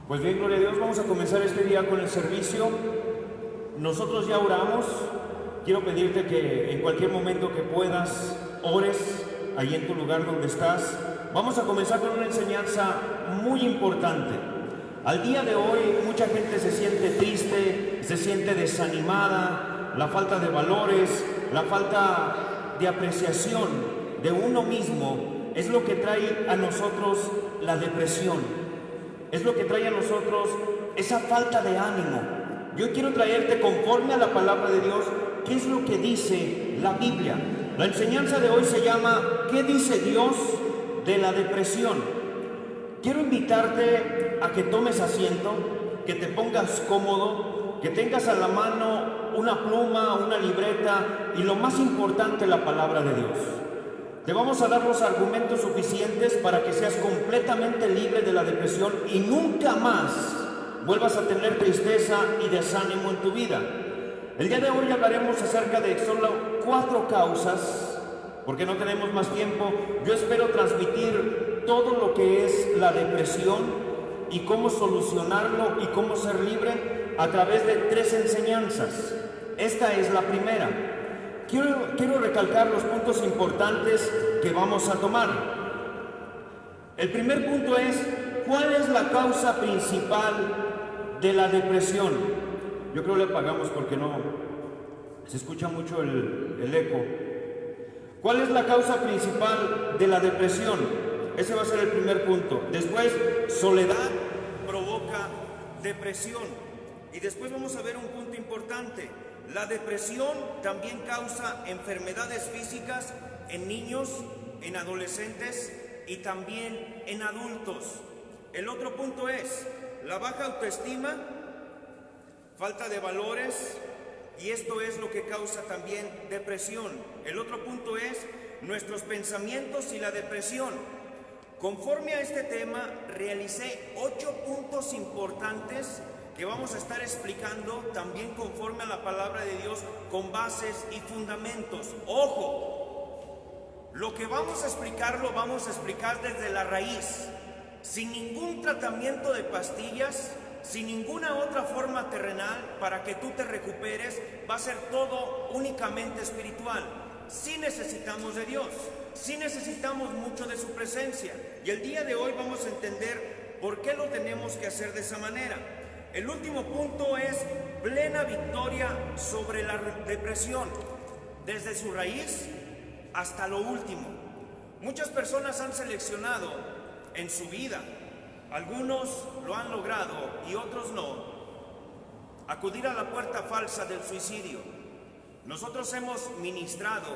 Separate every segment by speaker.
Speaker 1: Pues bien, gloria a Dios, vamos a comenzar este día con el servicio. Nosotros ya oramos. Quiero pedirte que en cualquier momento que puedas, ores ahí en tu lugar donde estás. Vamos a comenzar con una enseñanza muy importante. Al día de hoy mucha gente se siente triste, se siente desanimada, la falta de valores, la falta de apreciación de uno mismo es lo que trae a nosotros la depresión. Es lo que trae a nosotros esa falta de ánimo. Yo quiero traerte conforme a la palabra de Dios, qué es lo que dice la Biblia. La enseñanza de hoy se llama ¿qué dice Dios de la depresión? Quiero invitarte a que tomes asiento, que te pongas cómodo, que tengas a la mano una pluma, una libreta y lo más importante, la palabra de Dios. Te vamos a dar los argumentos suficientes para que seas completamente libre de la depresión y nunca más vuelvas a tener tristeza y desánimo en tu vida. El día de hoy hablaremos acerca de solo 4 causas, porque no tenemos más tiempo. Yo espero transmitir todo lo que es la depresión y cómo solucionarlo y cómo ser libre a través de 3 enseñanzas. Esta es la primera. Quiero recalcar los puntos importantes que vamos a tomar. El primer punto es, ¿cuál es la causa principal de la depresión? Yo creo que le apagamos porque no se escucha mucho el eco. ¿Cuál es la causa principal de la depresión? Ese va a ser el primer punto. Después, soledad provoca depresión. Y después vamos a ver un punto importante. La depresión también causa enfermedades físicas en niños, en adolescentes y también en adultos. El otro punto es la baja autoestima, falta de valores, y esto es lo que causa también depresión. El otro punto es nuestros pensamientos y la depresión. Conforme a este tema, realicé 8 puntos importantes que vamos a estar explicando también conforme a la palabra de Dios con bases y fundamentos. ¡Ojo! Lo que vamos a explicar lo vamos a explicar desde la raíz, sin ningún tratamiento de pastillas, sin ninguna otra forma terrenal para que tú te recuperes. Va a ser todo únicamente espiritual. Sí necesitamos de Dios, sí necesitamos mucho de su presencia, y el día de hoy vamos a entender por qué lo tenemos que hacer de esa manera. El último punto es plena victoria sobre la depresión, desde su raíz hasta lo último. Muchas personas han seleccionado en su vida, algunos lo han logrado y otros no, acudir a la puerta falsa del suicidio. Nosotros hemos ministrado,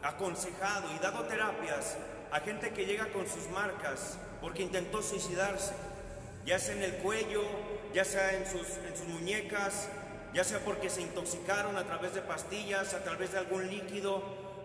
Speaker 1: aconsejado y dado terapias a gente que llega con sus marcas porque intentó suicidarse, ya sea en el cuello, ya sea en sus muñecas, ya sea porque se intoxicaron a través de pastillas, a través de algún líquido.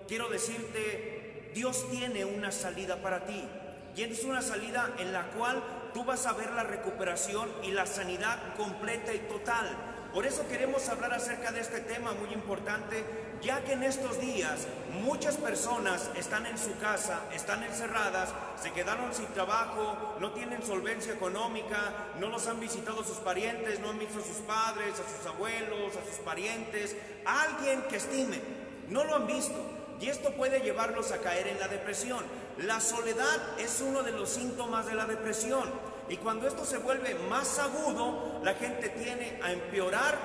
Speaker 1: Quiero decirte, Dios tiene una salida para ti, y es una salida en la cual tú vas a ver la recuperación y la sanidad completa y total. Por eso queremos hablar acerca de este tema muy importante, ya que en estos días muchas personas están en su casa, están encerradas, se quedaron sin trabajo, no tienen solvencia económica, no los han visitado sus parientes, no han visto a sus padres, a sus abuelos, a sus parientes, a alguien que estimen, no lo han visto, y esto puede llevarlos a caer en la depresión. La soledad es uno de los síntomas de la depresión, y cuando esto se vuelve más agudo, la gente tiene a empeorar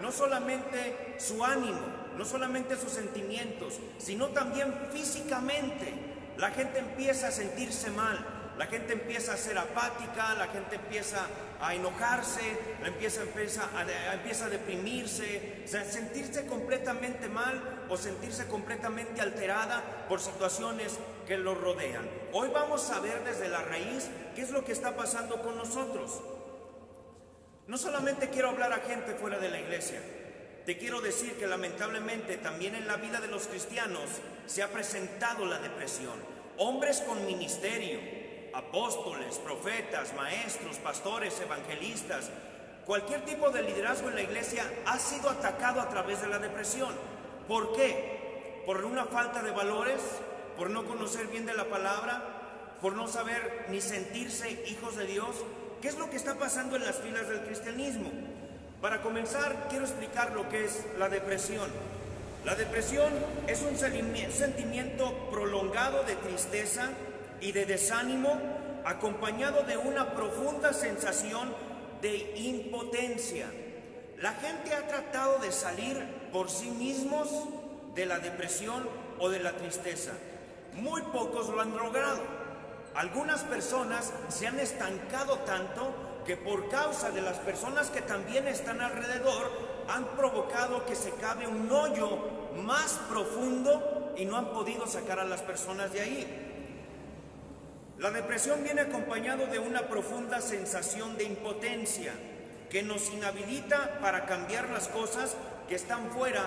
Speaker 1: no solamente su ánimo, no solamente sus sentimientos, sino también físicamente. La gente empieza a sentirse mal, la gente empieza a ser apática, la gente empieza a enojarse, empieza a deprimirse, a sentirse completamente mal o sentirse completamente alterada por situaciones que los rodean. Hoy vamos a ver desde la raíz qué es lo que está pasando con nosotros. No solamente quiero hablar a gente fuera de la iglesia, te quiero decir que lamentablemente también en la vida de los cristianos se ha presentado la depresión. Hombres con ministerio, apóstoles, profetas, maestros, pastores, evangelistas, cualquier tipo de liderazgo en la iglesia ha sido atacado a través de la depresión. ¿Por qué? Por una falta de valores, por no conocer bien de la palabra, por no saber ni sentirse hijos de Dios, ¿Qué es lo que está pasando en las filas del cristianismo? Para comenzar, quiero explicar lo que es la depresión. La depresión es un sentimiento prolongado de tristeza y de desánimo, acompañado de una profunda sensación de impotencia. La gente ha tratado de salir por sí mismos de la depresión o de la tristeza. Muy pocos lo han logrado. Algunas personas se han estancado tanto que por causa de las personas que también están alrededor han provocado que se cabe un hoyo más profundo y no han podido sacar a las personas de ahí. La depresión viene acompañado de una profunda sensación de impotencia que nos inhabilita para cambiar las cosas que están fuera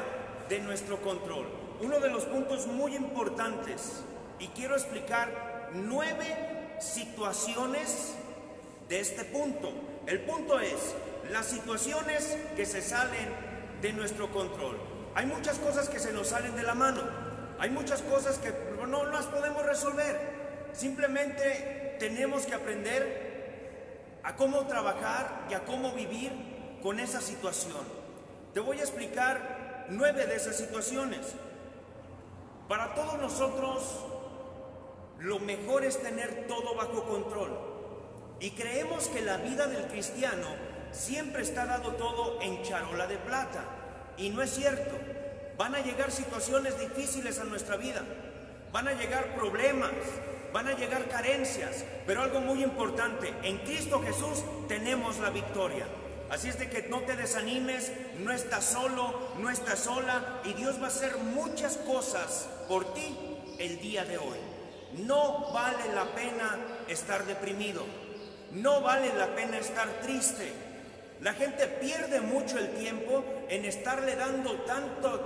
Speaker 1: de nuestro control. Uno de los puntos muy importantes, y quiero explicar 9 situaciones de este punto. El punto es las situaciones que se salen de nuestro control. Hay muchas cosas que se nos salen de la mano, hay muchas cosas que no las podemos resolver. Simplemente tenemos que aprender a cómo trabajar y a cómo vivir con esa situación. Te voy a explicar 9 de esas situaciones. Para todos nosotros, lo mejor es tener todo bajo control. Y creemos que la vida del cristiano siempre está dado todo en charola de plata. Y no es cierto. Van a llegar situaciones difíciles a nuestra vida. Van a llegar problemas, van a llegar carencias. Pero algo muy importante, en Cristo Jesús tenemos la victoria. Así es de que no te desanimes, no estás solo, no estás sola. Y Dios va a hacer muchas cosas por ti el día de hoy. No vale la pena estar deprimido, no vale la pena estar triste. La gente pierde mucho el tiempo en estarle dando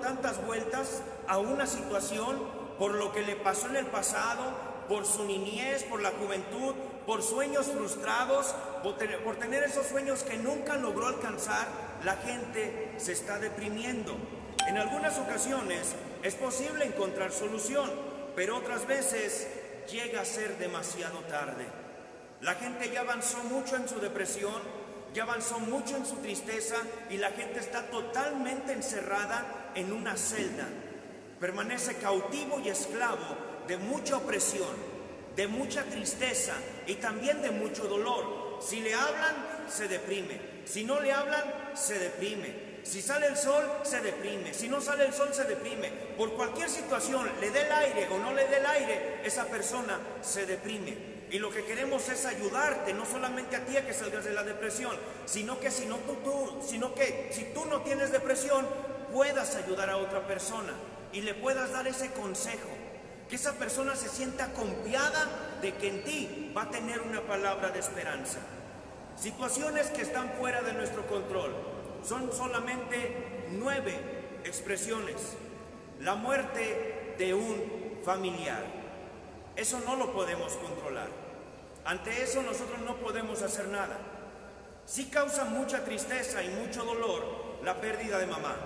Speaker 1: tantas vueltas a una situación por lo que le pasó en el pasado, por su niñez, por la juventud, por sueños frustrados, por tener esos sueños que nunca logró alcanzar. La gente se está deprimiendo. En algunas ocasiones es posible encontrar solución, pero otras veces llega a ser demasiado tarde. La gente ya avanzó mucho en su depresión, ya avanzó mucho en su tristeza y la gente está totalmente encerrada en una celda. Permanece cautivo y esclavo de mucha opresión, de mucha tristeza y también de mucho dolor. Si le hablan, se deprime. Si no le hablan, se deprime. Si sale el sol, se deprime. Si no sale el sol, se deprime. Por cualquier situación, le dé el aire o no le dé el aire, esa persona se deprime. Y lo que queremos es ayudarte, no solamente a ti a que salgas de la depresión, sino que si tú no tienes depresión, puedas ayudar a otra persona y le puedas dar ese consejo. Que esa persona se sienta confiada de que en ti va a tener una palabra de esperanza. Situaciones que están fuera de nuestro control. Son solamente 9 expresiones. La muerte de un familiar. Eso no lo podemos controlar. Ante eso nosotros no podemos hacer nada. Sí causa mucha tristeza y mucho dolor la pérdida de mamá.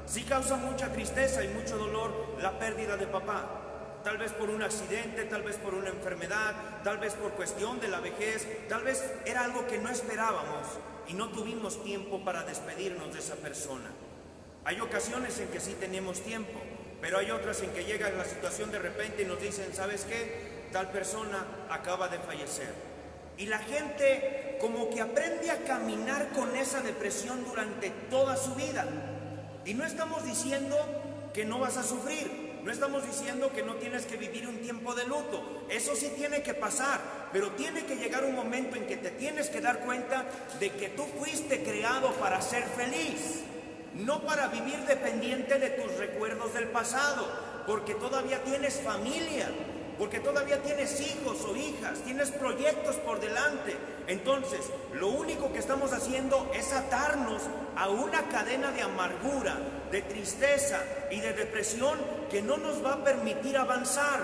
Speaker 1: Sí causa mucha tristeza y mucho dolor la pérdida de papá. Tal vez por un accidente, tal vez por una enfermedad, tal vez por cuestión de la vejez, tal vez era algo que no esperábamos y no tuvimos tiempo para despedirnos de esa persona. Hay ocasiones en que sí tenemos tiempo, pero hay otras en que llega la situación de repente y nos dicen, ¿sabes qué? Tal persona acaba de fallecer. Y la gente como que aprende a caminar con esa depresión durante toda su vida. Y no estamos diciendo que no vas a sufrir. No estamos diciendo que no tienes que vivir un tiempo de luto. Eso sí tiene que pasar, pero tiene que llegar un momento en que te tienes que dar cuenta de que tú fuiste creado para ser feliz, no para vivir dependiente de tus recuerdos del pasado, porque todavía tienes familia, porque todavía tienes hijos o hijas, tienes proyectos por delante. Entonces, lo único que estamos haciendo es atarnos a una cadena de amargura, de tristeza y de depresión que no nos va a permitir avanzar.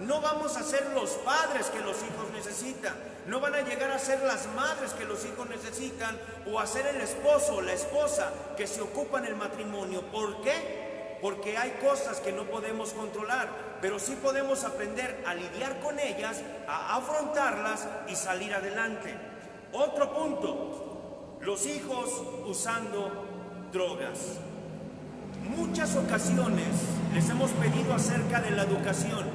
Speaker 1: No vamos a ser los padres que los hijos necesitan, no van a llegar a ser las madres que los hijos necesitan o a ser el esposo o la esposa que se ocupa en el matrimonio. ¿Por qué? Porque hay cosas que no podemos controlar, pero sí podemos aprender a lidiar con ellas, a afrontarlas y salir adelante. Otro punto, los hijos usando drogas. Muchas ocasiones les hemos pedido acerca de la educación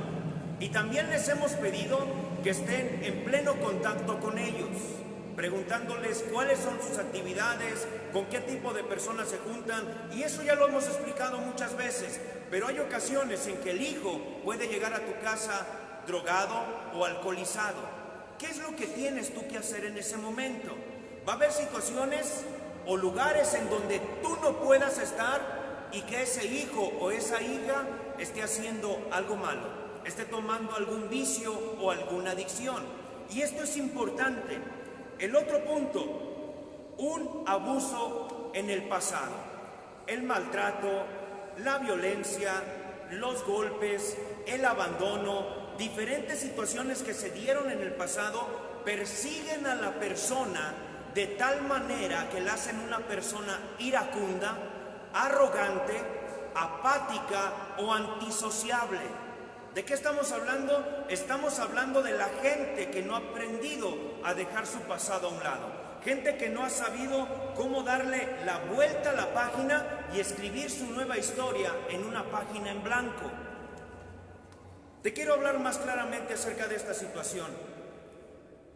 Speaker 1: y también les hemos pedido que estén en pleno contacto con ellos, preguntándoles cuáles son sus actividades, con qué tipo de personas se juntan, y eso ya lo hemos explicado muchas veces, pero hay ocasiones en que el hijo puede llegar a tu casa drogado o alcoholizado. ¿Qué es lo que tienes tú que hacer en ese momento? Va a haber situaciones o lugares en donde tú no puedas estar y que ese hijo o esa hija esté haciendo algo malo, esté tomando algún vicio o alguna adicción. Y esto es importante. El otro punto, un abuso en el pasado. El maltrato, la violencia, los golpes, el abandono, diferentes situaciones que se dieron en el pasado persiguen a la persona de tal manera que la hacen una persona iracunda, arrogante, apática o antisociable. ¿De qué estamos hablando? Estamos hablando de la gente que no ha aprendido a dejar su pasado a un lado. Gente que no ha sabido cómo darle la vuelta a la página y escribir su nueva historia en una página en blanco. Te quiero hablar más claramente acerca de esta situación.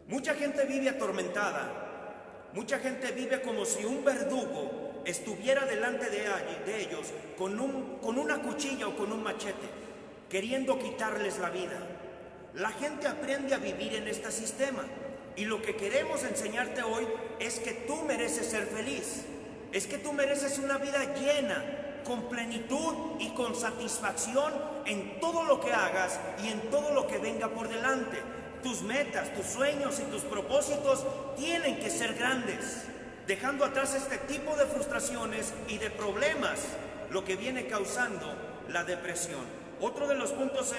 Speaker 1: Mucha gente vive atormentada. Mucha gente vive como si un verdugo estuviera delante de ellos con una cuchilla o con un machete, queriendo quitarles la vida. La gente aprende a vivir en este sistema y lo que queremos enseñarte hoy es que tú mereces ser feliz, es que tú mereces una vida llena, con plenitud y con satisfacción en todo lo que hagas y en todo lo que venga por delante. Tus metas, tus sueños y tus propósitos tienen que ser grandes, dejando atrás este tipo de frustraciones y de problemas, lo que viene causando la depresión. Otro de los puntos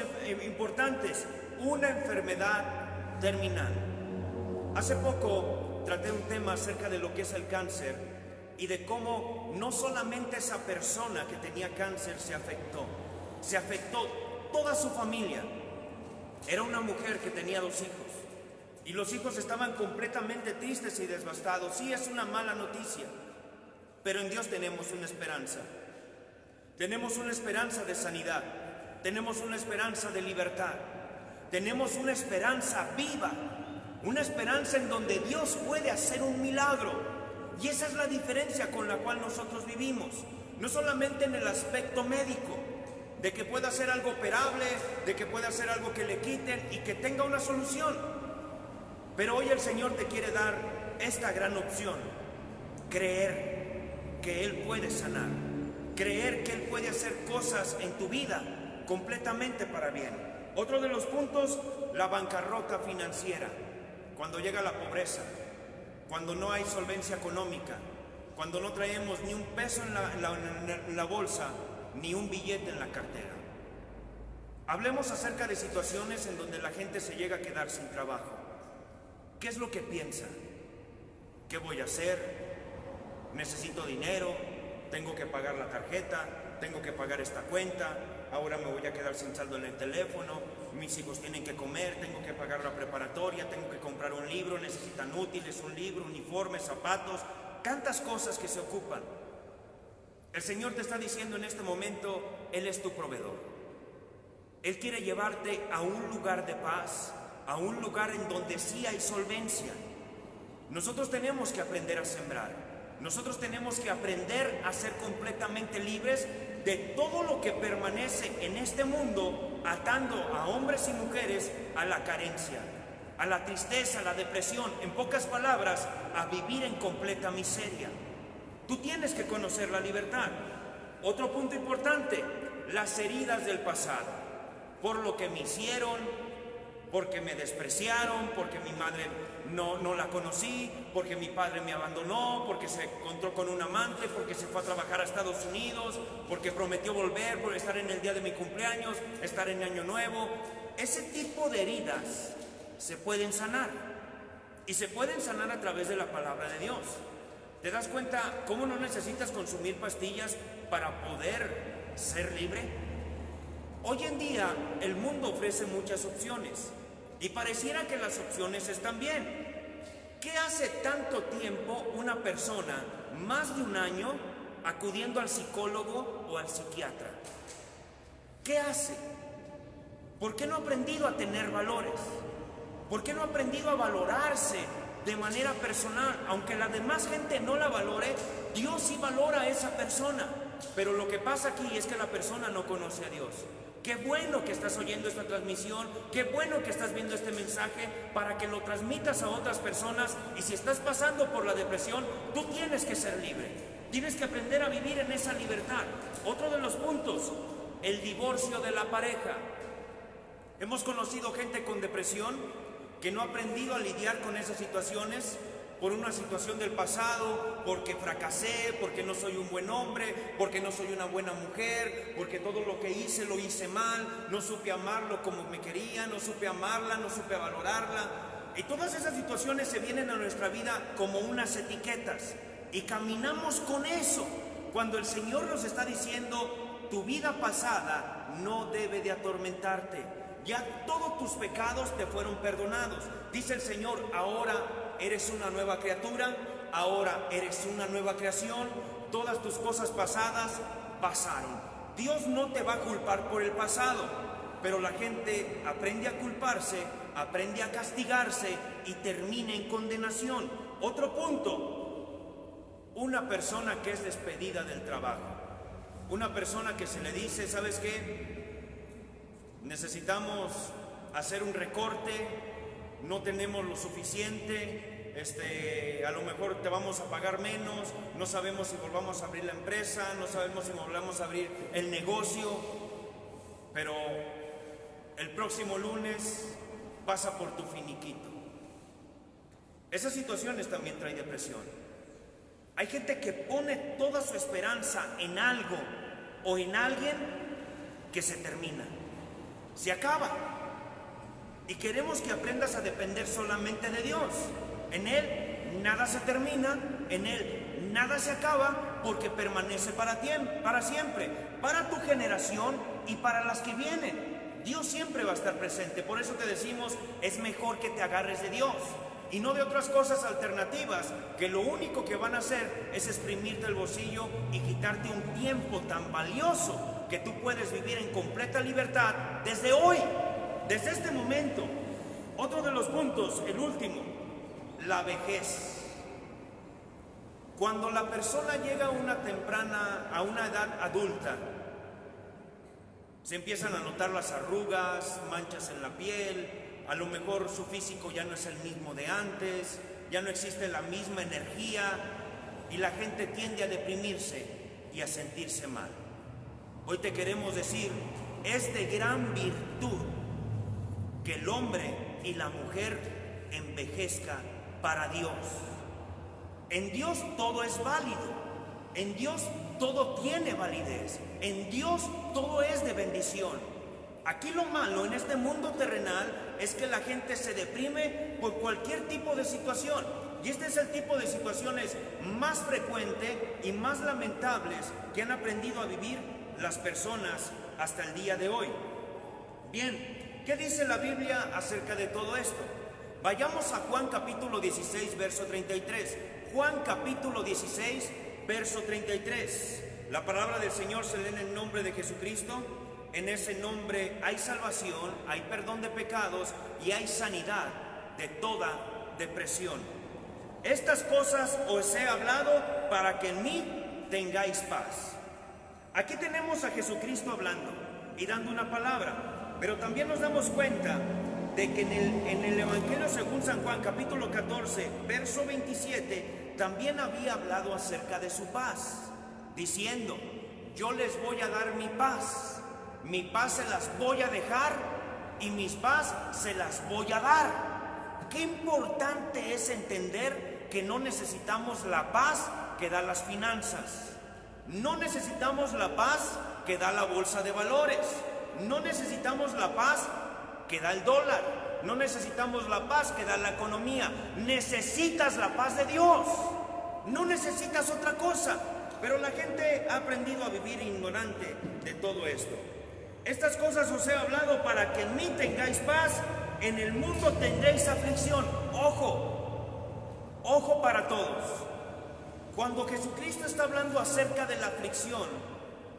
Speaker 1: importantes, una enfermedad terminal. Hace poco traté un tema acerca de lo que es el cáncer y de cómo no solamente esa persona que tenía cáncer se afectó toda su familia. Era una mujer que tenía 2 hijos y los hijos estaban completamente tristes y devastados. Sí, es una mala noticia, pero en Dios tenemos una esperanza. Tenemos una esperanza de sanidad, tenemos una esperanza de libertad, tenemos una esperanza viva, una esperanza en donde Dios puede hacer un milagro. Y esa es la diferencia con la cual nosotros vivimos, no solamente en el aspecto médico, de que pueda hacer algo operable, de que pueda hacer algo que le quiten y que tenga una solución. Pero hoy el Señor te quiere dar esta gran opción: creer que Él puede sanar, creer que Él puede hacer cosas en tu vida completamente para bien. Otro de los puntos, la bancarrota financiera. Cuando llega la pobreza, cuando no hay solvencia económica, cuando no traemos ni un peso en la bolsa, ni un billete en la cartera. Hablemos acerca de situaciones en donde la gente se llega a quedar sin trabajo. ¿Qué es lo que piensa? ¿Qué voy a hacer? Necesito dinero, tengo que pagar la tarjeta, tengo que pagar esta cuenta, ahora me voy a quedar sin saldo en el teléfono, mis hijos tienen que comer, tengo que pagar la preparatoria, tengo que comprar un libro, necesitan útiles, un libro, uniformes, zapatos, tantas cosas que se ocupan. El Señor te está diciendo en este momento, Él es tu proveedor. Él quiere llevarte a un lugar de paz, a un lugar en donde sí hay solvencia. Nosotros tenemos que aprender a sembrar. Nosotros tenemos que aprender a ser completamente libres de todo lo que permanece en este mundo, atando a hombres y mujeres a la carencia, a la tristeza, a la depresión, en pocas palabras, a vivir en completa miseria. Tú tienes que conocer la libertad. Otro punto importante, las heridas del pasado. Por lo que me hicieron, porque me despreciaron, porque mi madre no la conocí, porque mi padre me abandonó, porque se encontró con un amante, porque se fue a trabajar a Estados Unidos, porque prometió volver, por estar en el día de mi cumpleaños, estar en Año Nuevo. Ese tipo de heridas se pueden sanar. Y se pueden sanar a través de la palabra de Dios. ¿Te das cuenta cómo no necesitas consumir pastillas para poder ser libre? Hoy en día el mundo ofrece muchas opciones y pareciera que las opciones están bien,
Speaker 2: ¿Qué hace tanto tiempo una persona, más de un año, acudiendo al psicólogo o al psiquiatra? ¿Qué hace? ¿Por qué no ha aprendido a tener valores? ¿Por qué no ha aprendido a valorarse de manera personal? Aunque la demás gente no la valore, Dios sí valora a esa persona. Pero lo que pasa aquí es que la persona no conoce a Dios. Qué bueno que estás oyendo esta transmisión, qué bueno que estás viendo este mensaje para que lo transmitas a otras personas. Y si estás pasando por la depresión, tú tienes que ser libre. Tienes que aprender a vivir en esa libertad. Otro de los puntos, el divorcio de la pareja. Hemos conocido gente con depresión que no ha aprendido a lidiar con esas situaciones por una situación del pasado, porque fracasé, porque no soy un buen hombre, porque no soy una buena mujer, porque todo lo que hice lo hice mal, no supe amarlo como me quería, no supe amarla, no supe valorarla. Y todas esas situaciones se vienen a nuestra vida como unas etiquetas y caminamos con eso, cuando el Señor nos está diciendo: tu vida pasada no debe de atormentarte. Ya todos tus pecados te fueron perdonados. Dice el Señor: ahora eres una nueva criatura, ahora eres una nueva creación, todas tus cosas pasadas pasaron. Dios no te va a culpar por el pasado, pero la gente aprende a culparse, aprende a castigarse y termina en condenación. Otro punto, una persona que es despedida del trabajo, una persona que se le dice: ¿sabes qué? Necesitamos hacer un recorte, no tenemos lo suficiente, a lo mejor te vamos a pagar menos, no sabemos si volvamos a abrir la empresa, no sabemos si volvamos a abrir el negocio, pero el próximo lunes pasa por tu finiquito. Esas situaciones también traen depresión. Hay gente que pone toda su esperanza en algo o en alguien que se termina, se acaba. Y queremos que aprendas a depender solamente de Dios. En Él nada se termina, en Él nada se acaba, porque permanece para siempre, para tu generación y para las que vienen. Dios siempre va a estar presente. Por eso te decimos: es mejor que te agarres de Dios y no de otras cosas alternativas, que lo único que van a hacer es exprimirte el bolsillo y quitarte un tiempo tan valioso que tú puedes vivir en completa libertad desde hoy, desde este momento. Otro de los puntos, el último, la vejez. Cuando la persona llega a una edad adulta, se empiezan a notar las arrugas, manchas en la piel, a lo mejor su físico ya no es el mismo de antes, ya no existe la misma energía y la gente tiende a deprimirse y a sentirse mal. Hoy te queremos decir: es de gran virtud que el hombre y la mujer envejezca para Dios. En Dios todo es válido, en Dios todo tiene validez, en Dios todo es de bendición. Aquí lo malo en este mundo terrenal es que la gente se deprime por cualquier tipo de situación. Y este es el tipo de situaciones más frecuente y más lamentables que han aprendido a vivir las personas hasta el día de hoy. Bien, ¿qué dice la Biblia acerca de todo esto? Vayamos a Juan capítulo 16, verso 33. Juan capítulo 16, verso 33. La palabra del Señor se lee en el nombre de Jesucristo. En ese nombre hay salvación, hay perdón de pecados y hay sanidad de toda depresión. Estas cosas os he hablado para que en mí tengáis paz. Aquí tenemos a Jesucristo hablando y dando una palabra, pero también nos damos cuenta de que en el Evangelio según San Juan, capítulo 14, verso 27, también había hablado acerca de su paz, diciendo: yo les voy a dar mi paz se las voy a dejar y mis paz se las voy a dar. Qué importante es entender que no necesitamos la paz que da las finanzas. No necesitamos la paz que da la bolsa de valores. No necesitamos la paz que da el dólar. No necesitamos la paz que da la economía. Necesitas la paz de Dios. No necesitas otra cosa. Pero la gente ha aprendido a vivir ignorante de todo esto. Estas cosas os he hablado para que en mí tengáis paz. En el mundo tendréis aflicción. Ojo, Ojo para todos. Cuando Jesucristo está hablando acerca de la aflicción,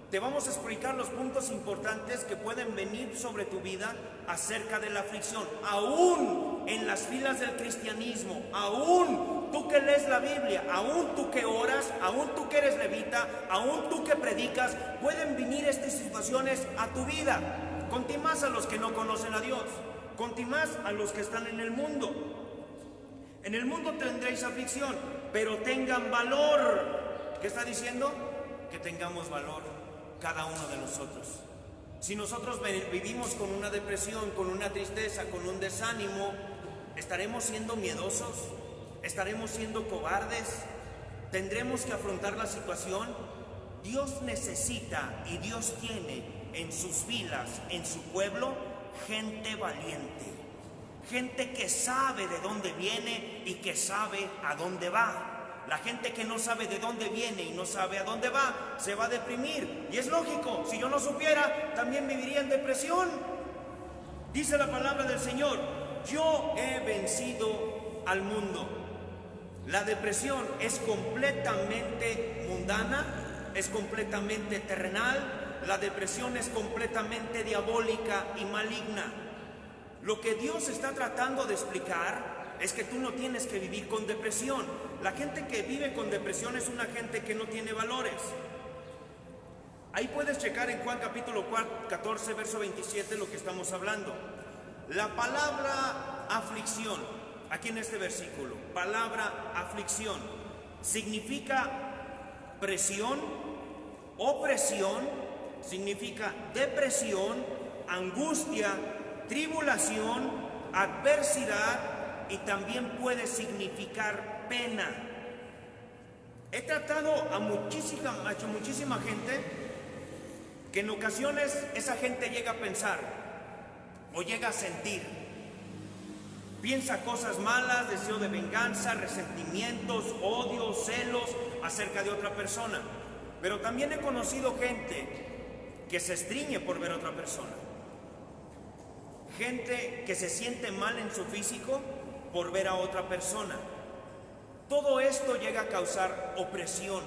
Speaker 2: te vamos a explicar los puntos importantes que pueden venir sobre tu vida acerca de la aflicción. Aún en las filas del cristianismo, aún tú que lees la Biblia, aún tú que oras, aún tú que eres levita, aún tú que predicas, pueden venir estas situaciones a tu vida. Conti más a los que no conocen a Dios, conti más a los que están en el mundo. En el mundo tendréis aflicción, pero tengan valor. ¿Qué está diciendo? Que tengamos valor cada uno de nosotros. Si nosotros vivimos con una depresión, con una tristeza, con un desánimo, ¿estaremos siendo miedosos? ¿Estaremos siendo cobardes? ¿Tendremos que afrontar la situación? Dios necesita y Dios tiene en sus filas, en su pueblo, gente valiente. Gente que sabe de dónde viene y que sabe a dónde va. La gente que no sabe de dónde viene y no sabe a dónde va, se va a deprimir. Y es lógico, si yo no supiera, también viviría en depresión. Dice la palabra del Señor: yo he vencido al mundo. La depresión es completamente mundana, es completamente terrenal. La depresión es completamente diabólica y maligna. Lo que Dios está tratando de explicar es que tú no tienes que vivir con depresión. La gente que vive con depresión es una gente que no tiene valores. Ahí puedes checar en Juan capítulo 14, verso 27 lo que estamos hablando. La palabra aflicción, aquí en este versículo, palabra aflicción, significa presión, opresión, significa depresión, angustia, tribulación, adversidad y también puede significar pena. He tratado a muchísima gente que en ocasiones esa gente llega a pensar o llega a sentir, piensa cosas malas, deseo de venganza, resentimientos, odios, celos acerca de otra persona. Pero también he conocido gente que se estriñe por ver a otra persona. Gente que se siente mal en su físico por ver a otra persona. Todo esto llega a causar opresión.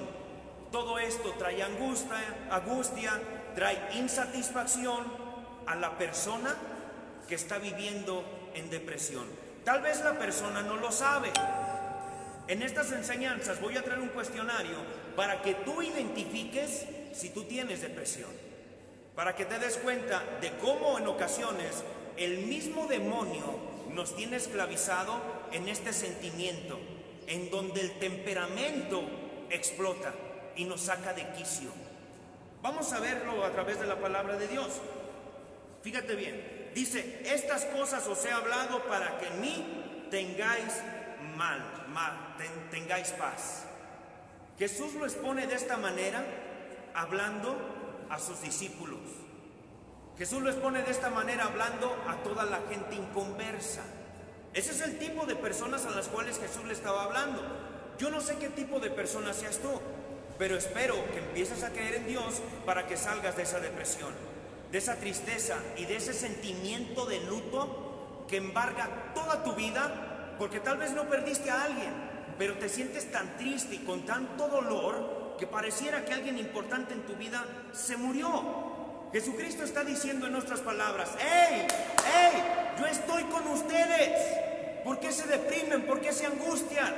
Speaker 2: Todo esto trae angustia, trae insatisfacción a la persona que está viviendo en depresión. Tal vez la persona no lo sabe. En estas enseñanzas voy a traer un cuestionario para que tú identifiques si tú tienes depresión. Para que te des cuenta de cómo en ocasiones el mismo demonio nos tiene esclavizado en este sentimiento, en donde el temperamento explota y nos saca de quicio. Vamos a verlo a través de la palabra de Dios. Fíjate bien, dice: estas cosas os he hablado para que en mí tengáis tengáis paz. Jesús lo expone de esta manera, hablando a sus discípulos. Jesús lo expone de esta manera hablando a toda la gente inconversa. Ese es el tipo de personas a las cuales Jesús le estaba hablando. Yo no sé qué tipo de persona seas tú, pero espero que empieces a creer en Dios para que salgas de esa depresión, de esa tristeza y de ese sentimiento de luto que embarga toda tu vida, porque tal vez no perdiste a alguien, pero te sientes tan triste y con tanto dolor que pareciera que alguien importante en tu vida se murió. Jesucristo está diciendo en nuestras palabras: ¡Ey! Yo estoy con ustedes. ¿Por qué se deprimen? ¿Por qué se angustian?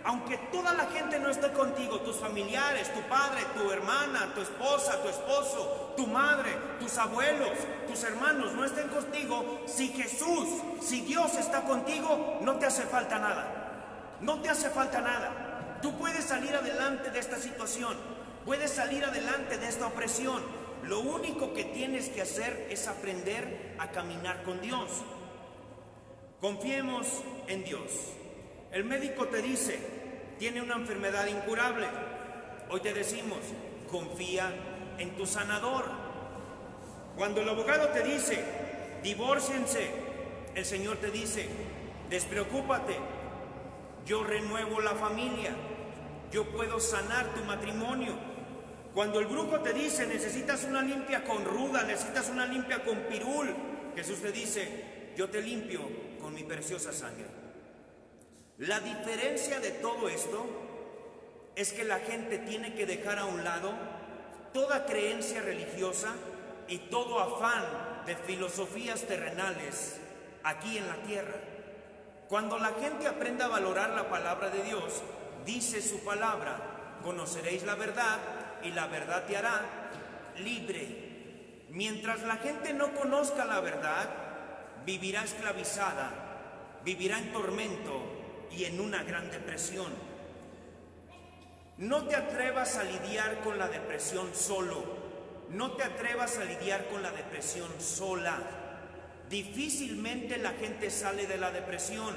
Speaker 2: Aunque toda la gente no esté contigo, tus familiares, tu padre, tu hermana, tu esposa, tu esposo, tu madre, tus abuelos, tus hermanos no estén contigo, si Dios está contigo, no te hace falta nada. No te hace falta nada. Tú puedes salir adelante de esta situación, puedes salir adelante de esta opresión. Lo único que tienes que hacer es aprender a caminar con Dios. Confiemos en Dios. El médico te dice: tiene una enfermedad incurable. Hoy te decimos: confía en tu sanador. Cuando el abogado te dice: divórciense, el Señor te dice: despreocúpate, yo renuevo la familia, yo puedo sanar tu matrimonio. Cuando el brujo te dice: necesitas una limpia con ruda, necesitas una limpia con pirul, Jesús te dice: yo te limpio con mi preciosa sangre. La diferencia de todo esto es que la gente tiene que dejar a un lado toda creencia religiosa y todo afán de filosofías terrenales aquí en la tierra. Cuando la gente aprenda a valorar la palabra de Dios, dice su palabra: conoceréis la verdad y la verdad te hará libre. Mientras la gente no conozca la verdad, vivirá esclavizada, vivirá en tormento y en una gran depresión. No te atrevas a lidiar con la depresión solo. No te atrevas a lidiar con la depresión sola. Difícilmente la gente sale de la depresión,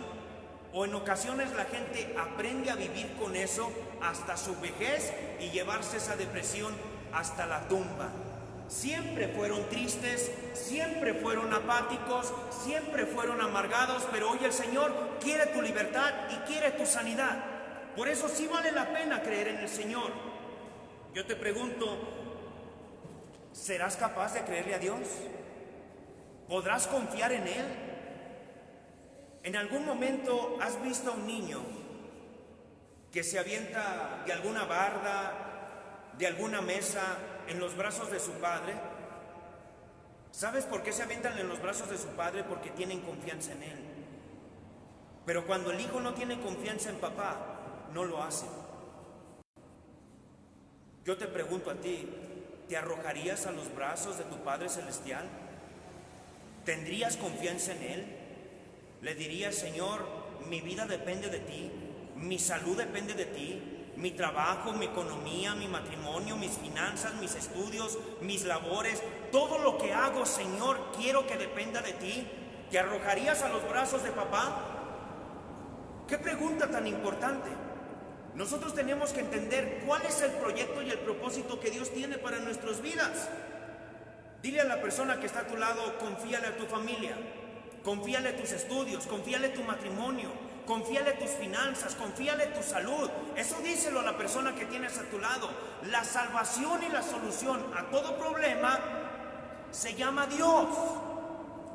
Speaker 2: o en ocasiones la gente aprende a vivir con eso hasta su vejez y llevarse esa depresión hasta la tumba. Siempre fueron tristes, siempre fueron apáticos, siempre fueron amargados, pero hoy el Señor quiere tu libertad y quiere tu sanidad. Por eso sí vale la pena creer en el Señor. Yo te pregunto, ¿serás capaz de creerle a Dios? ¿Podrás confiar en Él? ¿En algún momento has visto a un niño que se avienta de alguna barda, de alguna mesa, en los brazos de su padre? ¿Sabes por qué se avientan en los brazos de su padre? Porque tienen confianza en Él. Pero cuando el hijo no tiene confianza en papá, no lo hace. Yo te pregunto a ti, ¿te arrojarías a los brazos de tu Padre Celestial? ¿Tendrías confianza en Él? ¿Le dirías: Señor, mi vida depende de ti, mi salud depende de ti, mi trabajo, mi economía, mi matrimonio, mis finanzas, mis estudios, mis labores, todo lo que hago, Señor, quiero que dependa de ti? ¿Te arrojarías a los brazos de papá? ¡Qué pregunta tan importante! Nosotros tenemos que entender cuál es el proyecto y el propósito que Dios tiene para nuestras vidas. Dile a la persona que está a tu lado: confíale a tu familia, confíale tus estudios, confíale tu matrimonio, confíale tus finanzas, confíale tu salud. Eso díselo a la persona que tienes a tu lado. La salvación y la solución a todo problema se llama Dios.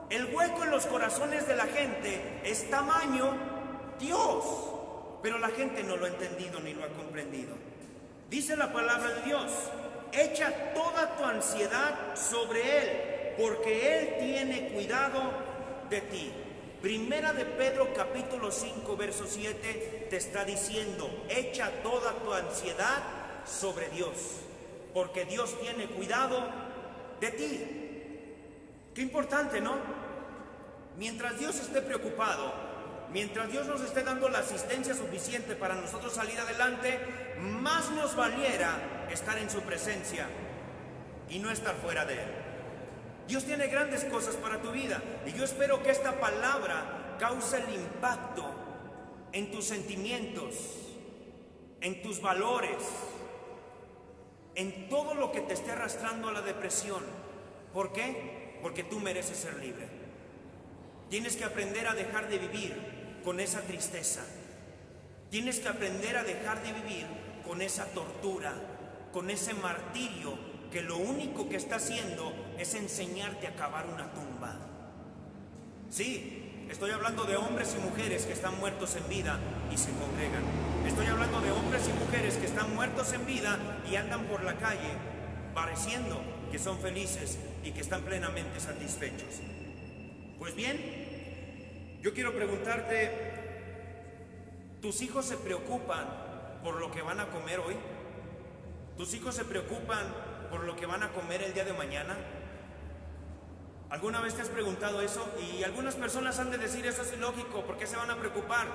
Speaker 2: El hueco en los corazones de la gente es tamaño Dios, pero la gente no lo ha entendido ni lo ha comprendido. Dice la palabra de Dios: echa toda tu ansiedad sobre Él, porque Él tiene cuidado de ti. Primera de Pedro capítulo 5 verso 7 te está diciendo: echa toda tu ansiedad sobre Dios, porque Dios tiene cuidado de ti. Qué importante, ¿no? Mientras Dios esté preocupado, mientras Dios nos esté dando la asistencia suficiente para nosotros salir adelante, más nos valiera estar en su presencia y no estar fuera de Él. Dios tiene grandes cosas para tu vida, y yo espero que esta palabra cause el impacto en tus sentimientos, en tus valores, en todo lo que te esté arrastrando a la depresión. ¿Por qué? Porque tú mereces ser libre. Tienes que aprender a dejar de vivir con esa tristeza. Tienes que aprender a dejar de vivir con esa tortura, con ese martirio que lo único que está haciendo es enseñarte a cavar una tumba. Sí, estoy hablando de hombres y mujeres que están muertos en vida y se congregan. Estoy hablando de hombres y mujeres que están muertos en vida y andan por la calle pareciendo que son felices y que están plenamente satisfechos. Pues bien, yo quiero preguntarte, ¿tus hijos se preocupan por lo que van a comer hoy? ¿Tus hijos se preocupan por lo que van a comer el día de mañana? ¿Alguna vez te has preguntado eso? Y algunas personas han de decir: eso es ilógico, ¿por qué se van a preocupar?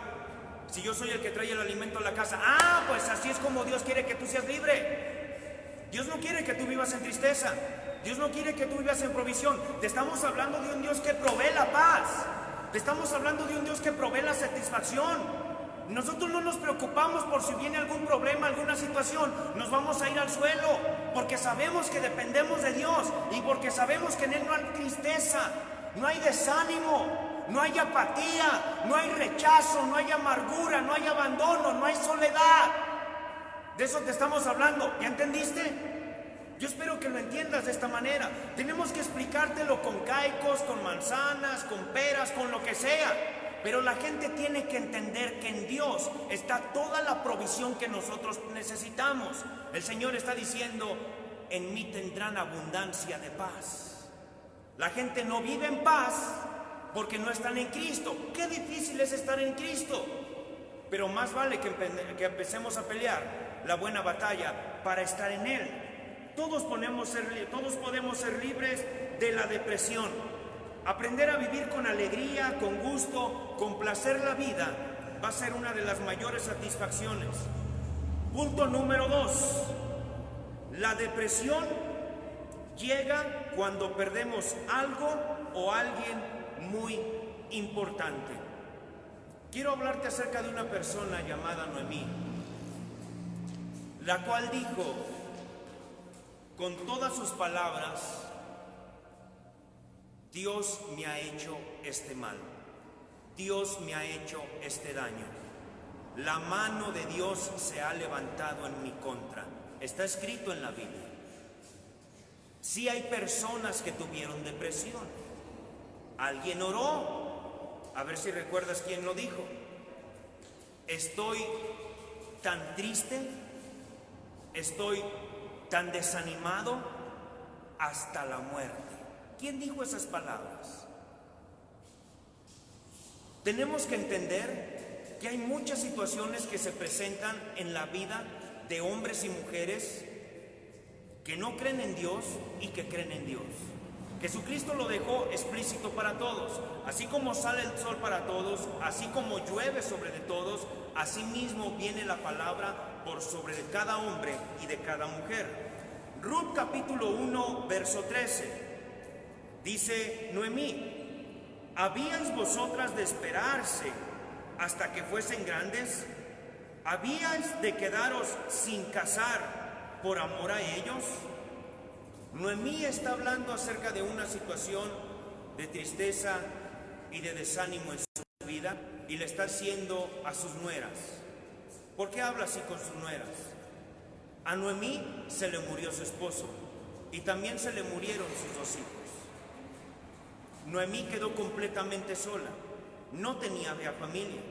Speaker 2: Si yo soy el que trae el alimento a la casa. Ah, pues así es como Dios quiere que tú seas libre. Dios no quiere que tú vivas en tristeza. Dios no quiere que tú vivas en provisión. Te estamos hablando de un Dios que provee la paz. Te estamos hablando de un Dios que provee la satisfacción. Nosotros no nos preocupamos por si viene algún problema, alguna situación. Nos vamos a ir al suelo, porque sabemos que dependemos de Dios y porque sabemos que en Él no hay tristeza, no hay desánimo, no hay apatía, no hay rechazo, no hay amargura, no hay abandono, no hay soledad. De eso te estamos hablando. ¿Ya entendiste? Yo espero que lo entiendas de esta manera. Tenemos que explicártelo con caicos, con manzanas, con peras, con lo que sea. Pero la gente tiene que entender que en Dios está toda la provisión que nosotros necesitamos. El Señor está diciendo, en mí tendrán abundancia de paz. La gente no vive en paz porque no están en Cristo. Qué difícil es estar en Cristo. Pero más vale que empecemos a pelear la buena batalla para estar en Él. Todos podemos ser libres de la depresión. Aprender a vivir con alegría, con gusto, con placer la vida va a ser una de las mayores satisfacciones. Punto número 2. La depresión llega cuando perdemos algo o alguien muy importante. Quiero hablarte acerca de una persona llamada Noemí, la cual dijo con todas sus palabras: Dios me ha hecho este mal, Dios me ha hecho este daño, la mano de Dios se ha levantado en mi contra. Está escrito en la Biblia. Sí hay personas que tuvieron depresión. Alguien oró, a ver si recuerdas quién lo dijo: estoy tan triste, estoy tan desanimado hasta la muerte. ¿Quién dijo esas palabras? Tenemos que entender que hay muchas situaciones que se presentan en la vida de hombres y mujeres que no creen en Dios y que creen en Dios. Jesucristo lo dejó explícito para todos. Así como sale el sol para todos, así como llueve sobre de todos, así mismo viene la palabra por sobre de cada hombre y de cada mujer. Ruth capítulo 1, verso 13. Dice Noemí: ¿habíais vosotras de esperarse hasta que fuesen grandes? ¿Habíais de quedaros sin casar por amor a ellos? Noemí está hablando acerca de una situación de tristeza y de desánimo en su vida, y le está haciendo a sus nueras. ¿Por qué habla así con sus nueras? A Noemí se le murió su esposo y también se le murieron sus 2 hijos. Noemí quedó completamente sola, no tenía familia,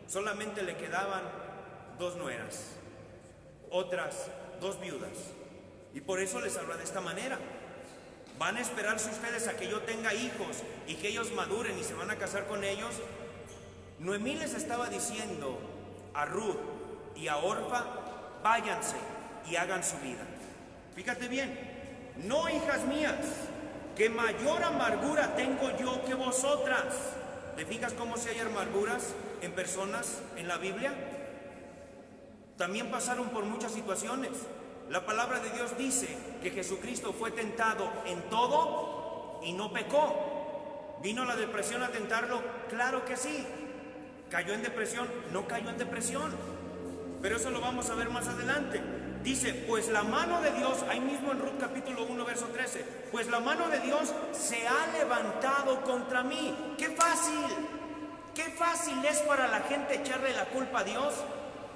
Speaker 2: solamente le quedaban 2 nueras, otras 2 viudas, y por eso les habla de esta manera: ¿van a esperarse ustedes a que yo tenga hijos y que ellos maduren y se van a casar con ellos? Noemí les estaba diciendo a Ruth y a Orfa: váyanse y hagan su vida. Fíjate bien: no, hijas mías, que mayor amargura tengo yo que vosotras. ¿Te fijas cómo si hay amarguras en personas en la Biblia? También pasaron por muchas situaciones. La palabra de Dios dice que Jesucristo fue tentado en todo y no pecó. ¿Vino la depresión a tentarlo? Claro que sí. ¿Cayó en depresión? No cayó en depresión. Pero eso lo vamos a ver más adelante. Dice: pues la mano de Dios, ahí mismo en Ruth capítulo 1, verso 13, pues la mano de Dios se ha levantado contra mí. ¡Qué fácil es para la gente echarle la culpa a Dios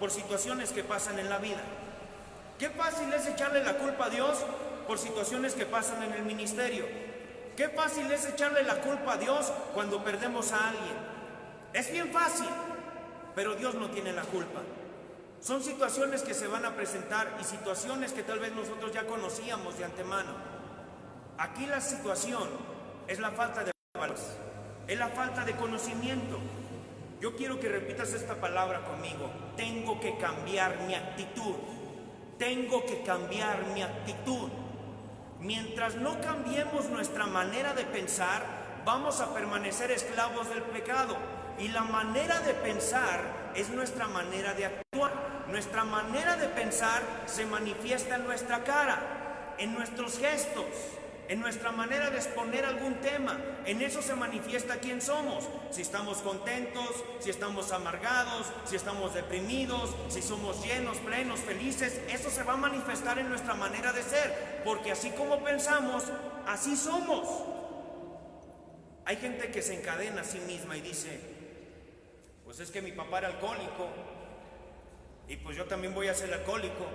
Speaker 2: por situaciones que pasan en la vida! ¡Qué fácil es echarle la culpa a Dios por situaciones que pasan en el ministerio! ¡Qué fácil es echarle la culpa a Dios cuando perdemos a alguien! Es bien fácil, pero Dios no tiene la culpa. Son situaciones que se van a presentar y situaciones que tal vez nosotros ya conocíamos de antemano. Aquí la situación es la falta de valores, es la falta de conocimiento. Yo quiero que repitas esta palabra conmigo: tengo que cambiar mi actitud. Tengo que cambiar mi actitud. Mientras no cambiemos nuestra manera de pensar, vamos a permanecer esclavos del pecado. Y la manera de pensar es nuestra manera de actuar. Nuestra manera de pensar se manifiesta en nuestra cara, en nuestros gestos, en nuestra manera de exponer algún tema. En eso se manifiesta quién somos. Si estamos contentos, si estamos amargados, si estamos deprimidos, si somos llenos, plenos, felices. Eso se va a manifestar en nuestra manera de ser, porque así como pensamos, así somos. Hay gente que se encadena a sí misma y dice: pues es que mi papá era alcohólico y pues yo también voy a ser alcohólico.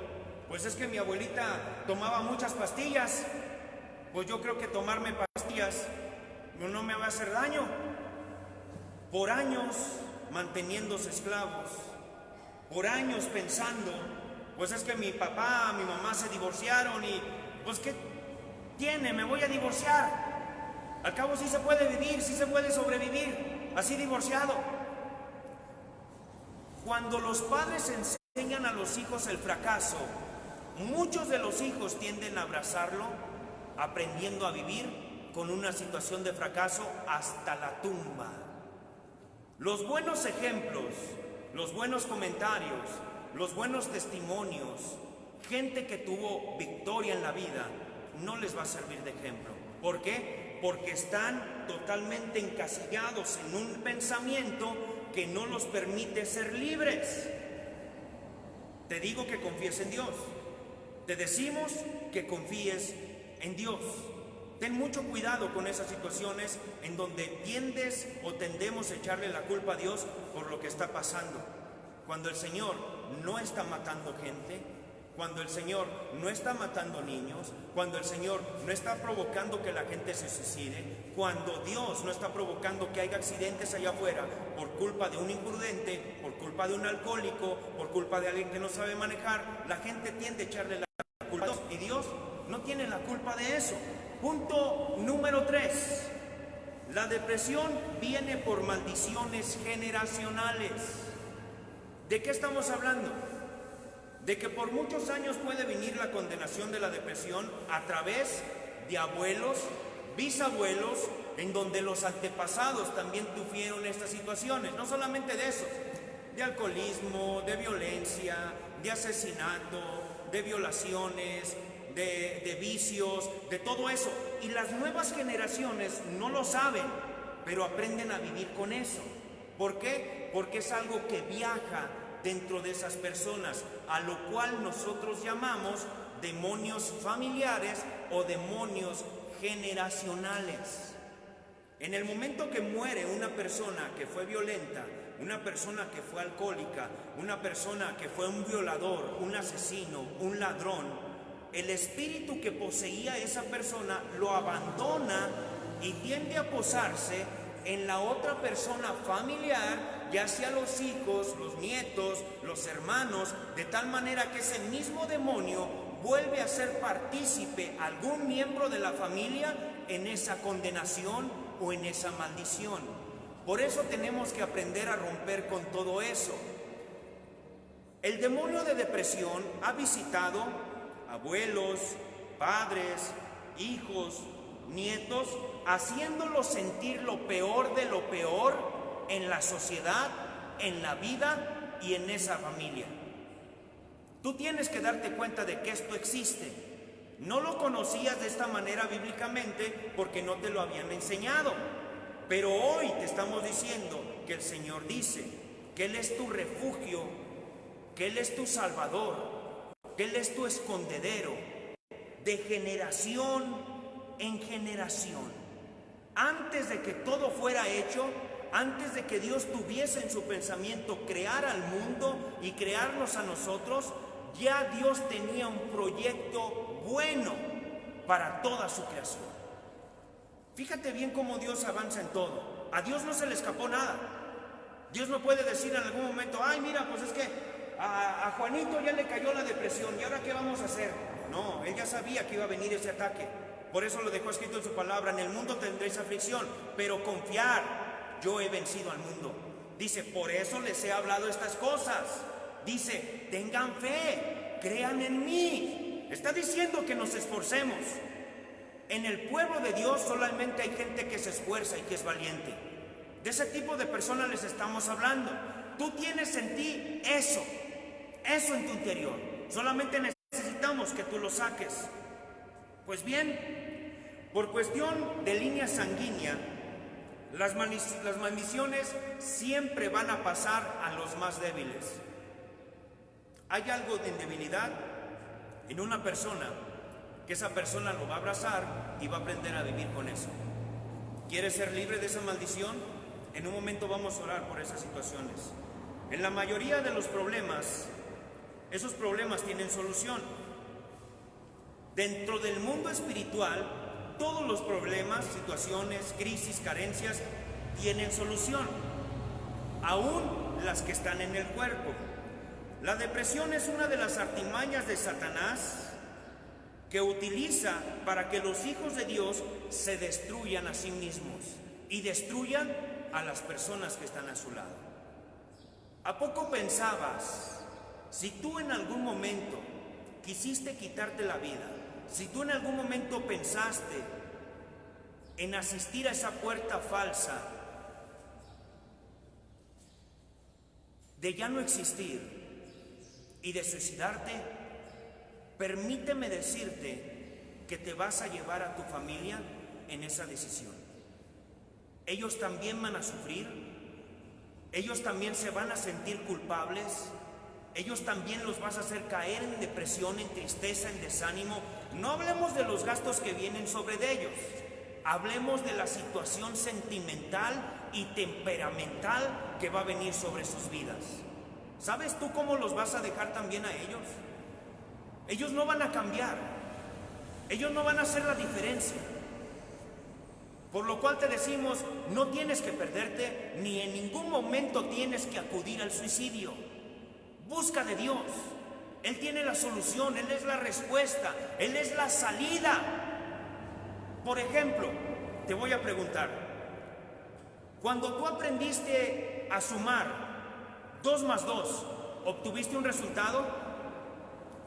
Speaker 2: Pues es que mi abuelita tomaba muchas pastillas, pues yo creo que tomarme pastillas no me va a hacer daño. por años manteniéndose esclavos, por años pensando, pues es que mi papá, mi mamá se divorciaron y pues ¿qué tiene? Me voy a divorciar. Al cabo sí se puede vivir, sí se puede sobrevivir, así divorciado. Cuando los padres enseñan a los hijos el fracaso, muchos de los hijos tienden a abrazarlo, aprendiendo a vivir con una situación de fracaso hasta la tumba. Los buenos ejemplos, los buenos comentarios, los buenos testimonios, gente que tuvo victoria en la vida, no les va a servir de ejemplo. ¿Por qué? Porque están totalmente encasillados en un pensamiento que no los permite ser libres. Te digo que confíes en Dios. Te decimos que confíes en Dios. Ten mucho cuidado con esas situaciones en donde tiendes o tendemos a echarle la culpa a Dios por lo que está pasando. Cuando el Señor no está matando gente, cuando el Señor no está matando niños, cuando el Señor no está provocando que la gente se suicide, cuando Dios no está provocando que haya accidentes allá afuera por culpa de un imprudente, por culpa de un alcohólico, por culpa de alguien que no sabe manejar, la gente tiende a echarle la culpa a Dios y Dios no tiene la culpa de eso. Punto número 3. La depresión viene por maldiciones generacionales. ¿De qué estamos hablando? De que por muchos años puede venir la condenación de la depresión a través de abuelos, bisabuelos, en donde los antepasados también tuvieron estas situaciones, no solamente de eso, de alcoholismo, de violencia, de asesinato, de violaciones, de vicios, de todo eso. Y las nuevas generaciones no lo saben, pero aprenden a vivir con eso. ¿Por qué? Porque es algo que viaja dentro de esas personas, a lo cual nosotros llamamos demonios familiares o demonios generacionales. En el momento que muere una persona que fue violenta, una persona que fue alcohólica, una persona que fue un violador, un asesino, un ladrón, el espíritu que poseía a esa persona lo abandona y tiende a posarse en la otra persona familiar, ya sea los hijos, los nietos, los hermanos, de tal manera que ese mismo demonio vuelve a ser partícipe algún miembro de la familia en esa condenación o en esa maldición. Por eso tenemos que aprender a romper con todo eso. El demonio de depresión ha visitado abuelos, padres, hijos, nietos, haciéndolos sentir lo peor de lo peor en la sociedad, en la vida y en esa familia. Tú tienes que darte cuenta de que esto existe. No lo conocías de esta manera bíblicamente porque no te lo habían enseñado. Pero hoy te estamos diciendo que el Señor dice que Él es tu refugio, que Él es tu salvador, que Él es tu escondedero de generación en generación. Antes de que todo fuera hecho, antes de que Dios tuviese en su pensamiento crear al mundo y crearnos a nosotros, ya Dios tenía un proyecto bueno para toda su creación. Fíjate bien cómo Dios avanza en todo. A Dios no se le escapó nada. Dios no puede decir en algún momento, ay mira, pues es que a Juanito ya le cayó la depresión, ¿y ahora qué vamos a hacer? No, Él ya sabía que iba a venir ese ataque. Por eso lo dejó escrito en su palabra, en el mundo tendréis aflicción, pero confiar, yo he vencido al mundo. Dice, por eso les he hablado estas cosas. Dice, tengan fe, crean en mí. Está diciendo que nos esforcemos. En el pueblo de Dios solamente hay gente que se esfuerza y que es valiente. De ese tipo de personas les estamos hablando. Tú tienes en ti eso en tu interior. Solamente necesitamos que tú lo saques. Pues bien, por cuestión de línea sanguínea, las maldiciones siempre van a pasar a los más débiles. Hay algo de debilidad en una persona, que esa persona lo va a abrazar y va a aprender a vivir con eso. ¿Quieres ser libre de esa maldición? En un momento vamos a orar por esas situaciones. En la mayoría de los problemas, esos problemas tienen solución. Dentro del mundo espiritual, todos los problemas, situaciones, crisis, carencias, tienen solución. aún las que están en el cuerpo. La depresión es una de las artimañas de Satanás que utiliza para que los hijos de Dios se destruyan a sí mismos y destruyan a las personas que están a su lado. ¿A poco pensabas, si tú en algún momento quisiste quitarte la vida, si tú en algún momento pensaste en asistir a esa puerta falsa de ya no existir y de suicidarte? Permíteme decirte que te vas a llevar a tu familia en esa decisión. Ellos también van a sufrir, ellos también se van a sentir culpables, ellos también los vas a hacer caer en depresión, en tristeza, en desánimo. No hablemos de los gastos que vienen sobre de ellos, hablemos de la situación sentimental y temperamental que va a venir sobre sus vidas. ¿Sabes tú cómo los vas a dejar también a ellos? Ellos no van a cambiar, ellos no van a hacer la diferencia. Por lo cual te decimos, no tienes que perderte, ni en ningún momento tienes que acudir al suicidio. Busca de Dios, Él tiene la solución, Él es la respuesta, Él es la salida. Por ejemplo, te voy a preguntar, cuando tú aprendiste a sumar 2 más 2, ¿obtuviste un resultado?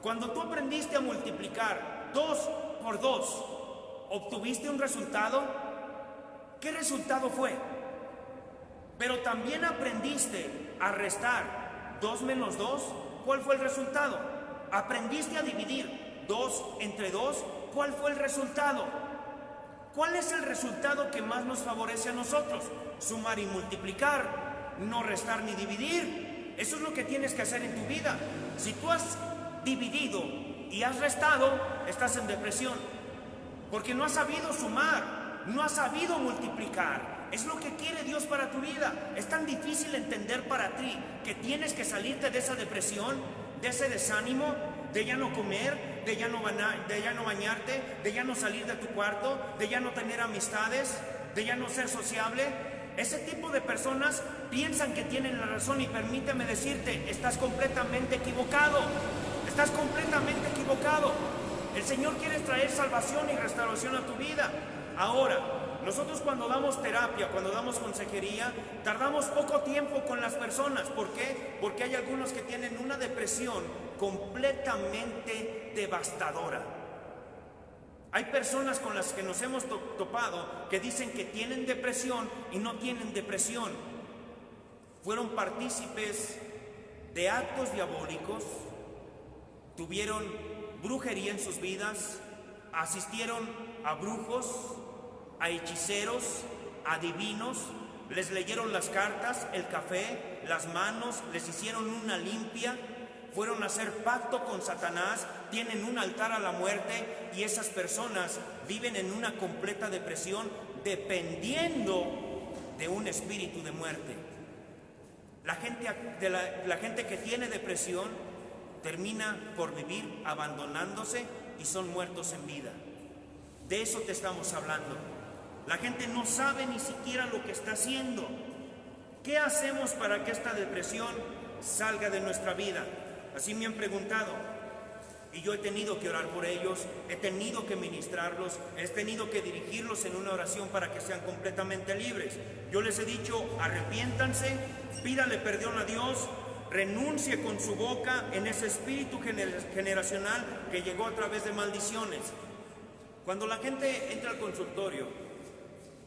Speaker 2: Cuando tú aprendiste a multiplicar 2 por 2, ¿obtuviste un resultado? ¿Qué resultado fue? Pero también aprendiste a restar 2 menos 2, ¿cuál fue el resultado? Aprendiste a dividir 2 entre 2, ¿cuál fue el resultado? ¿Cuál es el resultado que más nos favorece a nosotros? Sumar y multiplicar, no restar ni dividir. Eso es lo que tienes que hacer en tu vida. Si tú has dividido y has restado, estás en depresión, porque no has sabido sumar, no has sabido multiplicar. Es lo que quiere Dios para tu vida. Es tan difícil entender para ti que tienes que salirte de esa depresión, de ese desánimo, de ya no comer, de ya no bañarte, de ya no salir de tu cuarto, de ya no tener amistades, de ya no ser sociable. Ese tipo de personas piensan que tienen la razón, y permíteme decirte, estás completamente equivocado. Estás completamente equivocado. El Señor quiere traer salvación y restauración a tu vida. Ahora, nosotros cuando damos terapia, cuando damos consejería, tardamos poco tiempo con las personas. ¿Por qué? Porque hay algunos que tienen una depresión completamente devastadora. Hay personas con las que nos hemos topado que dicen que tienen depresión y no tienen depresión. Fueron partícipes de actos diabólicos, tuvieron brujería en sus vidas, asistieron a brujos, a hechiceros, a adivinos, les leyeron las cartas, el café, las manos, les hicieron una limpia, fueron a hacer pacto con Satanás, tienen un altar a la muerte, y esas personas viven en una completa depresión dependiendo de un espíritu de muerte. La gente que tiene depresión termina por vivir abandonándose y son muertos en vida. De eso te estamos hablando. La gente no sabe ni siquiera lo que está haciendo. ¿Qué hacemos para que esta depresión salga de nuestra vida? Así me han preguntado, y yo he tenido que orar por ellos, he tenido que ministrarlos, he tenido que dirigirlos en una oración para que sean completamente libres. Yo les he dicho, arrepiéntanse, pídale perdón a Dios, renuncie con su boca en ese espíritu generacional que llegó a través de maldiciones. Cuando la gente entra al consultorio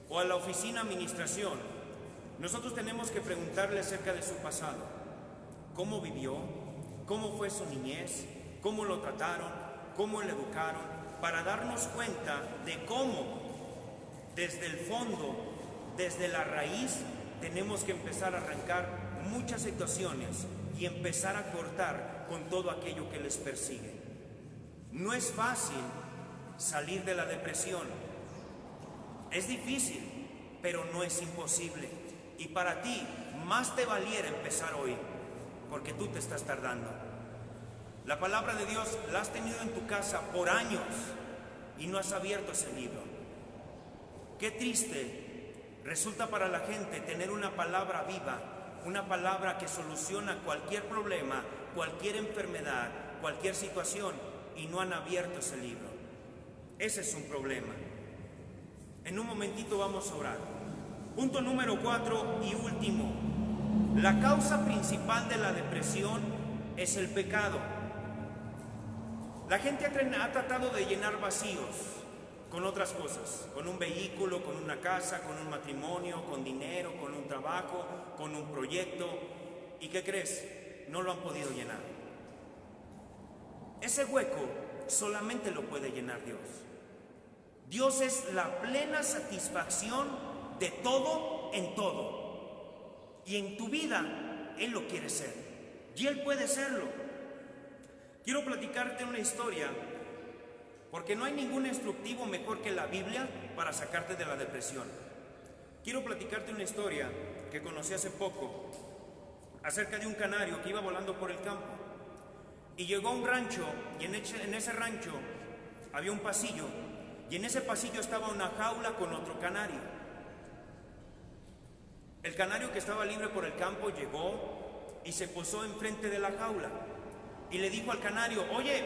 Speaker 2: o a la oficina administración, nosotros tenemos que preguntarle acerca de su pasado. ¿Cómo vivió? ¿Cómo fue su niñez? ¿Cómo lo trataron? ¿Cómo le educaron? Para darnos cuenta de cómo desde el fondo, desde la raíz, tenemos que empezar a arrancar muchas situaciones y empezar a cortar con todo aquello que les persigue. No es fácil salir de la depresión. Es difícil, pero no es imposible. Y para ti, más te valiera empezar hoy, porque tú te estás tardando. La palabra de Dios la has tenido en tu casa por años y no has abierto ese libro. Qué triste resulta para la gente tener una palabra viva una palabra que soluciona cualquier problema, cualquier enfermedad, cualquier situación, y no han abierto ese libro. Ese es un problema. En un momentito vamos a orar. Punto número 4 y último. La causa principal de la depresión es el pecado. La gente ha tratado de llenar vacíos con otras cosas, con un vehículo, con una casa, con un matrimonio, con dinero, con un trabajo, con un proyecto. ¿Y qué crees? No lo han podido llenar. Ese hueco solamente lo puede llenar Dios. Dios es la plena satisfacción de todo en todo. Y en tu vida, Él lo quiere ser. Y Él puede serlo. Quiero platicarte una historia, porque no hay ningún instructivo mejor que la Biblia para sacarte de la depresión. Quiero platicarte una historia que conocí hace poco, acerca de un canario que iba volando por el campo. Y llegó a un rancho, y en ese rancho había un pasillo, y en ese pasillo estaba una jaula con otro canario. El canario, que estaba libre por el campo, llegó y se posó enfrente de la jaula. Y le dijo al canario: oye,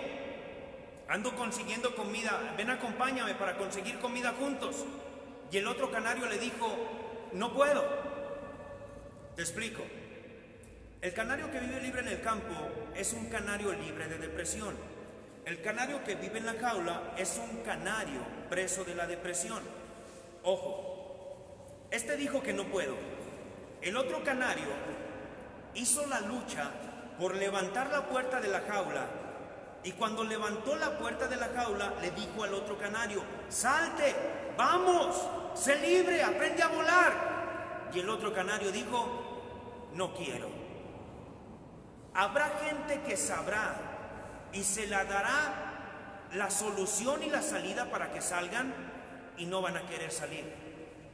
Speaker 2: ando consiguiendo comida, ven, acompáñame para conseguir comida juntos. Y el otro canario le dijo: no puedo. Te explico. El canario que vive libre en el campo es un canario libre de depresión. El canario que vive en la jaula es un canario preso de la depresión. Ojo, este dijo que no puedo. El otro canario hizo la lucha por levantar la puerta de la jaula, y cuando levantó la puerta de la jaula le dijo al otro canario: salte, vamos, sé libre, aprende a volar. Y el otro canario dijo: no quiero. Habrá gente que sabrá y se la dará la solución y la salida para que salgan, y no van a querer salir.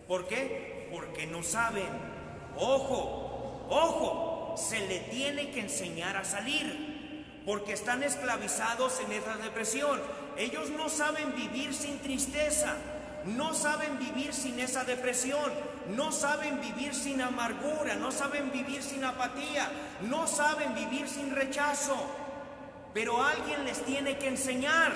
Speaker 2: ¿Por qué? Porque no saben. Ojo, ojo, se le tiene que enseñar a salir, porque están esclavizados en esa depresión. Ellos no saben vivir sin tristeza, no saben vivir sin esa depresión, no saben vivir sin amargura, no saben vivir sin apatía, no saben vivir sin rechazo. Pero alguien les tiene que enseñar.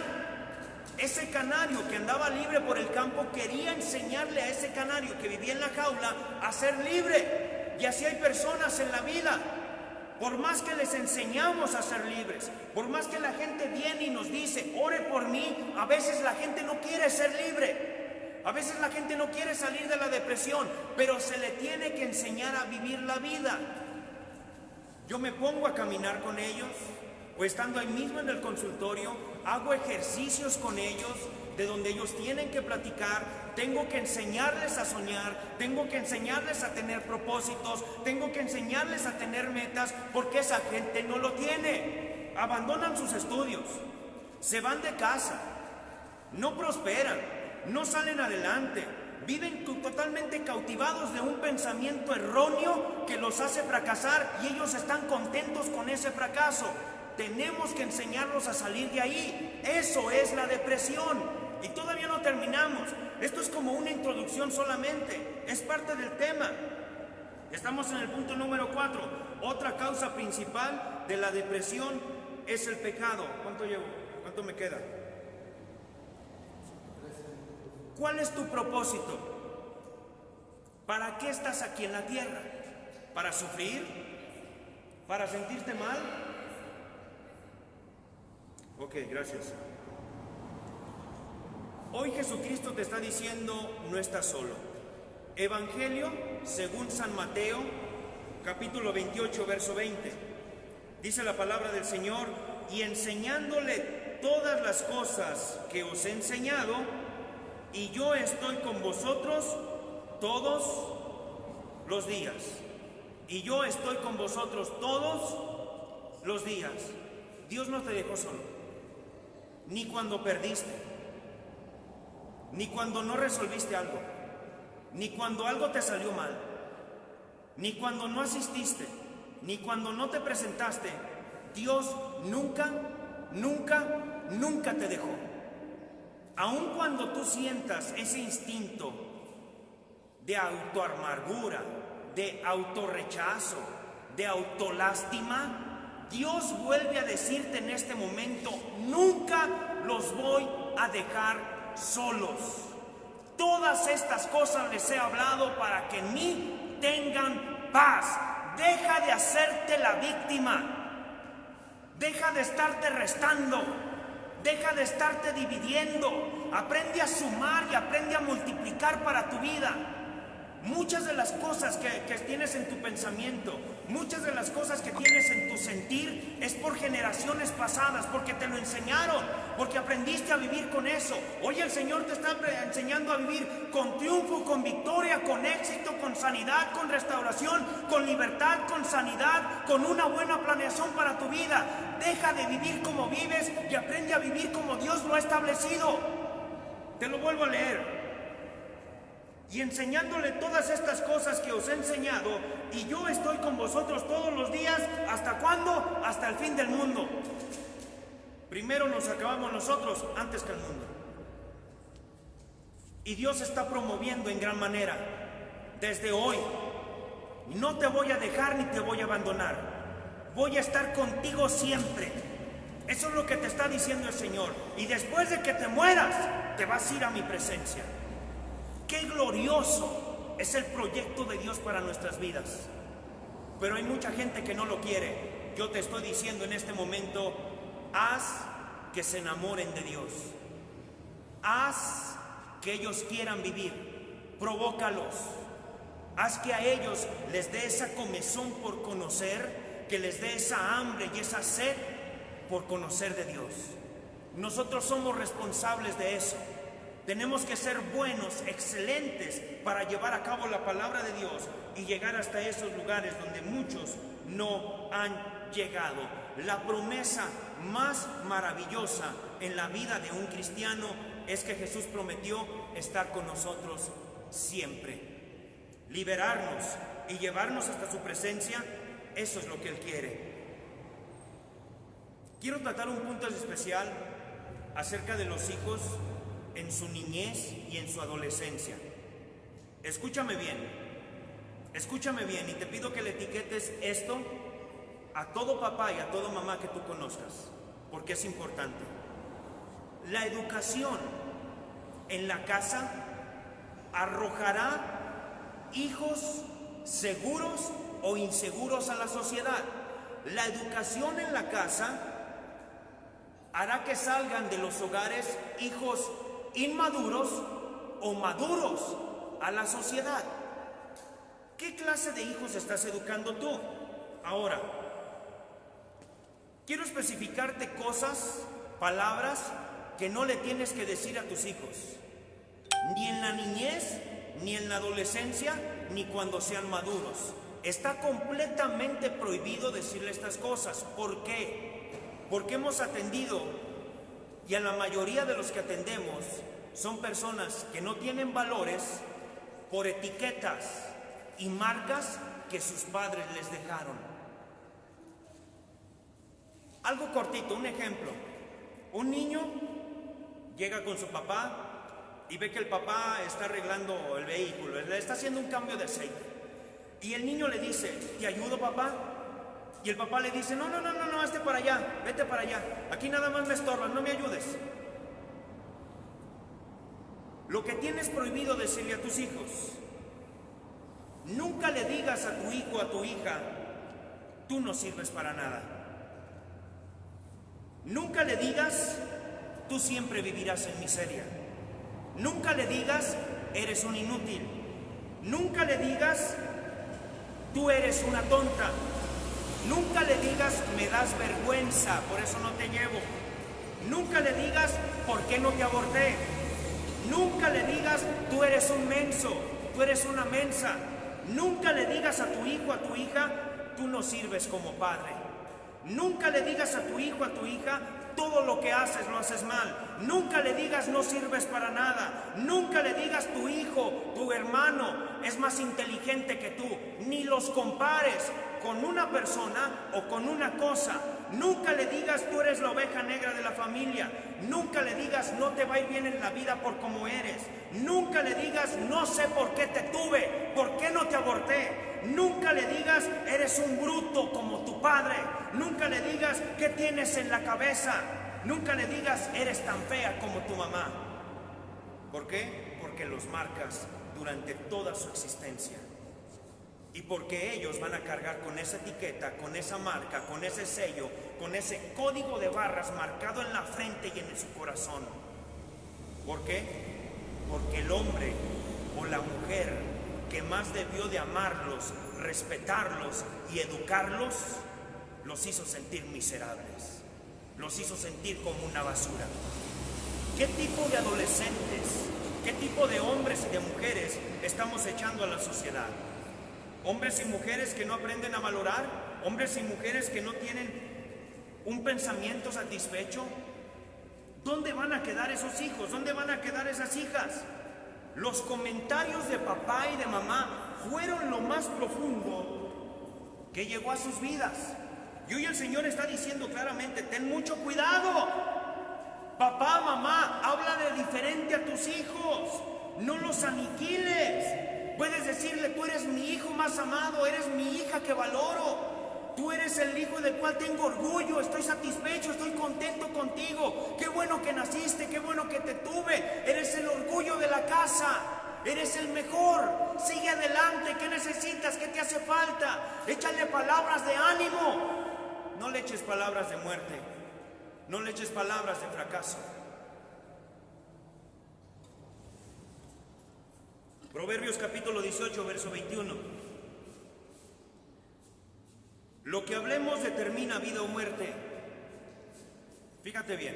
Speaker 2: Ese canario que andaba libre por el campo quería enseñarle a ese canario que vivía en la jaula a ser libre. Y así hay personas en la vida. Por más que les enseñamos a ser libres, por más que la gente viene y nos dice: ore por mí, a veces la gente no quiere ser libre. A veces la gente no quiere salir de la depresión, pero se le tiene que enseñar a vivir la vida. Yo me pongo a caminar con ellos, o estando ahí mismo en el consultorio, hago ejercicios con ellos, de donde ellos tienen que platicar. Tengo que enseñarles a soñar, tengo que enseñarles a tener propósitos, tengo que enseñarles a tener metas, porque esa gente no lo tiene. Abandonan sus estudios, se van de casa, no prosperan, no salen adelante, viven totalmente cautivados de un pensamiento erróneo que los hace fracasar, y ellos están contentos con ese fracaso. Tenemos que enseñarlos a salir de ahí. Eso es la depresión. Y todavía no terminamos. Esto es como una introducción solamente, es parte del tema. Estamos en el punto número 4. Otra causa principal de la depresión es el pecado. ¿Cuánto llevo? ¿Cuánto me queda? ¿Cuál es tu propósito? ¿Para qué estás aquí en la tierra? ¿Para sufrir? ¿Para sentirte mal? Ok, gracias. Hoy Jesucristo te está diciendo: no estás solo. Evangelio según San Mateo, capítulo 28, verso 20. Dice la palabra del Señor: y enseñándole todas las cosas que os he enseñado, y yo estoy con vosotros todos los días. Y yo estoy con vosotros todos los días. Dios no te dejó solo, ni cuando perdiste, ni cuando no resolviste algo, ni cuando algo te salió mal, ni cuando no asististe, ni cuando no te presentaste. Dios nunca, nunca, nunca te dejó. Aun cuando tú sientas ese instinto de autoamargura, de autorrechazo, de autolástima, Dios vuelve a decirte en este momento: nunca los voy a dejar solos. Todas estas cosas les he hablado para que en mí tengan paz. Deja de hacerte la víctima. Deja de estarte restando. Deja de estarte dividiendo. Aprende a sumar y aprende a multiplicar para tu vida. Muchas de las cosas que tienes en tu pensamiento, muchas de las cosas que tienes en tu sentir, es por generaciones pasadas, porque te lo enseñaron, porque aprendiste a vivir con eso. Hoy el Señor te está enseñando a vivir con triunfo, con victoria, con éxito, con sanidad, con restauración, con libertad, con sanidad, con una buena planeación para tu vida. Deja de vivir como vives y aprende a vivir como Dios lo ha establecido. Te lo vuelvo a leer. Y enseñándole todas estas cosas que os he enseñado, y yo estoy con vosotros todos los días. ¿Hasta cuándo? Hasta el fin del mundo. Primero nos acabamos nosotros antes que el mundo. Y Dios está promoviendo en gran manera desde hoy: no te voy a dejar ni te voy a abandonar. Voy a estar contigo siempre. Eso es lo que te está diciendo el Señor. Y después de que te mueras, te vas a ir a mi presencia. ¡Qué glorioso es el proyecto de Dios para nuestras vidas! Pero hay mucha gente que no lo quiere. Yo te estoy diciendo en este momento: haz que se enamoren de Dios. Haz que ellos quieran vivir. Provócalos. Haz que a ellos les dé esa comezón por conocer, que les dé esa hambre y esa sed por conocer de Dios. Nosotros somos responsables de eso. Tenemos que ser buenos, excelentes, para llevar a cabo la palabra de Dios y llegar hasta esos lugares donde muchos no han llegado. La promesa más maravillosa en la vida de un cristiano es que Jesús prometió estar con nosotros siempre. Liberarnos y llevarnos hasta su presencia, eso es lo que Él quiere. Quiero tratar un punto especial acerca de los hijos en su niñez y en su adolescencia. Escúchame bien y te pido que le etiquetes esto a todo papá y a toda mamá que tú conozcas, porque es importante. La educación en la casa arrojará hijos seguros o inseguros a la sociedad. La educación en la casa hará que salgan de los hogares hijos inmaduros o maduros a la sociedad. ¿Qué clase de hijos estás educando tú? Ahora, quiero especificarte cosas, palabras que no le tienes que decir a tus hijos, ni en la niñez, ni en la adolescencia, ni cuando sean maduros. Está completamente prohibido decirle estas cosas. ¿Por qué? Porque hemos atendido, y a la mayoría de los que atendemos son personas que no tienen valores por etiquetas y marcas que sus padres les dejaron. Algo cortito, un ejemplo. Un niño llega con su papá y ve que el papá está arreglando el vehículo, le está haciendo un cambio de aceite. Y el niño le dice: ¿te ayudo, papá? Y el papá le dice: no, hazte para allá, vete para allá. Aquí nada más me estorbas, no me ayudes. Lo que tienes prohibido decirle a tus hijos: nunca le digas a tu hijo o a tu hija: tú no sirves para nada. Nunca le digas: tú siempre vivirás en miseria. Nunca le digas: eres un inútil. Nunca le digas: tú eres una tonta. Nunca le digas: me das vergüenza, por eso no te llevo. Nunca le digas: ¿por qué no te aborté? Nunca le digas: tú eres un menso, tú eres una mensa. Nunca le digas a tu hijo, a tu hija: tú no sirves como padre. Nunca le digas a tu hijo, a tu hija: todo lo que haces lo haces mal. Nunca le digas: no sirves para nada. Nunca le digas: tu hijo, tu hermano es más inteligente que tú. Ni los compares con una persona o con una cosa. Nunca le digas: tú eres la oveja negra de la familia. Nunca le digas: no te va a ir bien en la vida por cómo eres. Nunca le digas: no sé por qué te tuve, por qué no te aborté. Nunca le digas, eres un bruto como tu padre. Nunca le digas, ¿qué tienes en la cabeza? Nunca le digas, eres tan fea como tu mamá. ¿Por qué? Porque los marcas durante toda su existencia. Y porque ellos van a cargar con esa etiqueta, con esa marca, con ese sello, con ese código de barras marcado en la frente y en su corazón. ¿Por qué? Porque el hombre o la mujer que más debió de amarlos, respetarlos y educarlos, los hizo sentir miserables, los hizo sentir como una basura. ¿Qué tipo de adolescentes, qué tipo de hombres y de mujeres estamos echando a la sociedad? Hombres y mujeres que no aprenden a valorar, hombres y mujeres que no tienen un pensamiento satisfecho. ¿Dónde van a quedar esos hijos? ¿Dónde van a quedar esas hijas? Los comentarios de papá y de mamá fueron lo más profundo que llegó a sus vidas. Y hoy el Señor está diciendo claramente, ten mucho cuidado. Papá, mamá, háblale diferente a tus hijos. No los aniquiles. Puedes decirle, tú eres mi hijo más amado, eres mi hija que valoro. Tú eres el hijo del cual tengo orgullo, estoy satisfecho, estoy contento contigo. Qué bueno que naciste, qué bueno que te tuve. Eres el orgullo de la casa, eres el mejor. Sigue adelante, ¿qué necesitas? ¿Qué te hace falta? Échale palabras de ánimo. No le eches palabras de muerte, no le eches palabras de fracaso. Proverbios capítulo 18, verso 21. Lo que hablemos determina vida o muerte. Fíjate bien.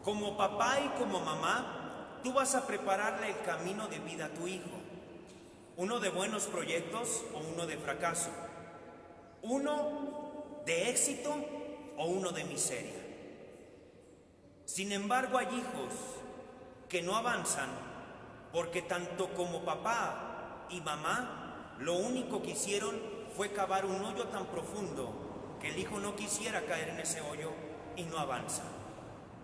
Speaker 2: Como papá y como mamá, tú vas a prepararle el camino de vida a tu hijo. Uno de buenos proyectos o uno de fracaso. Uno de éxito o uno de miseria. Sin embargo, hay hijos que no avanzan porque tanto como papá y mamá lo único que hicieron fue cavar un hoyo tan profundo que el hijo no quisiera caer en ese hoyo y no avanza.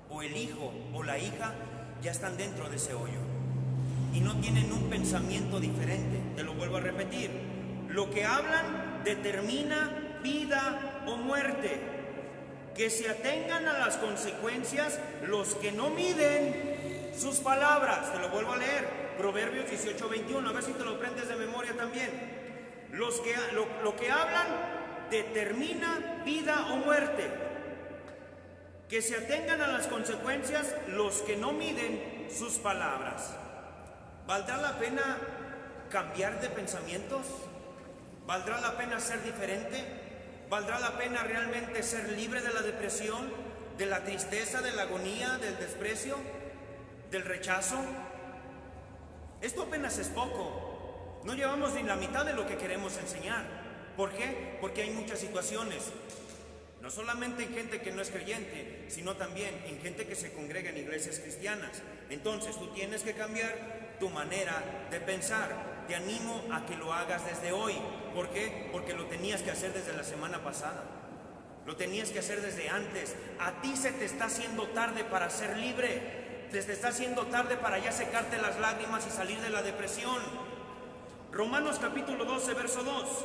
Speaker 2: O el hijo o la hija ya están dentro de ese hoyo y no tienen un pensamiento diferente. Te lo vuelvo a repetir. Lo que hablan determina vida o muerte. Que se atengan a las consecuencias los que no miden sus palabras. Te lo vuelvo a leer. Proverbios 18, 21. A ver si te lo aprendes de memoria también. Lo que hablan determina vida o muerte. Que se atengan a las consecuencias los que no miden sus palabras. ¿Valdrá la pena cambiar de pensamientos? ¿Valdrá la pena ser diferente? ¿Valdrá la pena realmente ser libre de la depresión, de la tristeza, de la agonía, del desprecio, del rechazo? Esto apenas es poco. No llevamos ni la mitad de lo que queremos enseñar. ¿Por qué? Porque hay muchas situaciones. No solamente en gente que no es creyente, sino también en gente que se congrega en iglesias cristianas. Entonces tú tienes que cambiar tu manera de pensar. Te animo a que lo hagas desde hoy. ¿Por qué? Porque lo tenías que hacer desde la semana pasada. Lo tenías que hacer desde antes. A ti se te está haciendo tarde para ser libre. Te está haciendo tarde para ya secarte las lágrimas y salir de la depresión. Romanos capítulo 12, verso 2.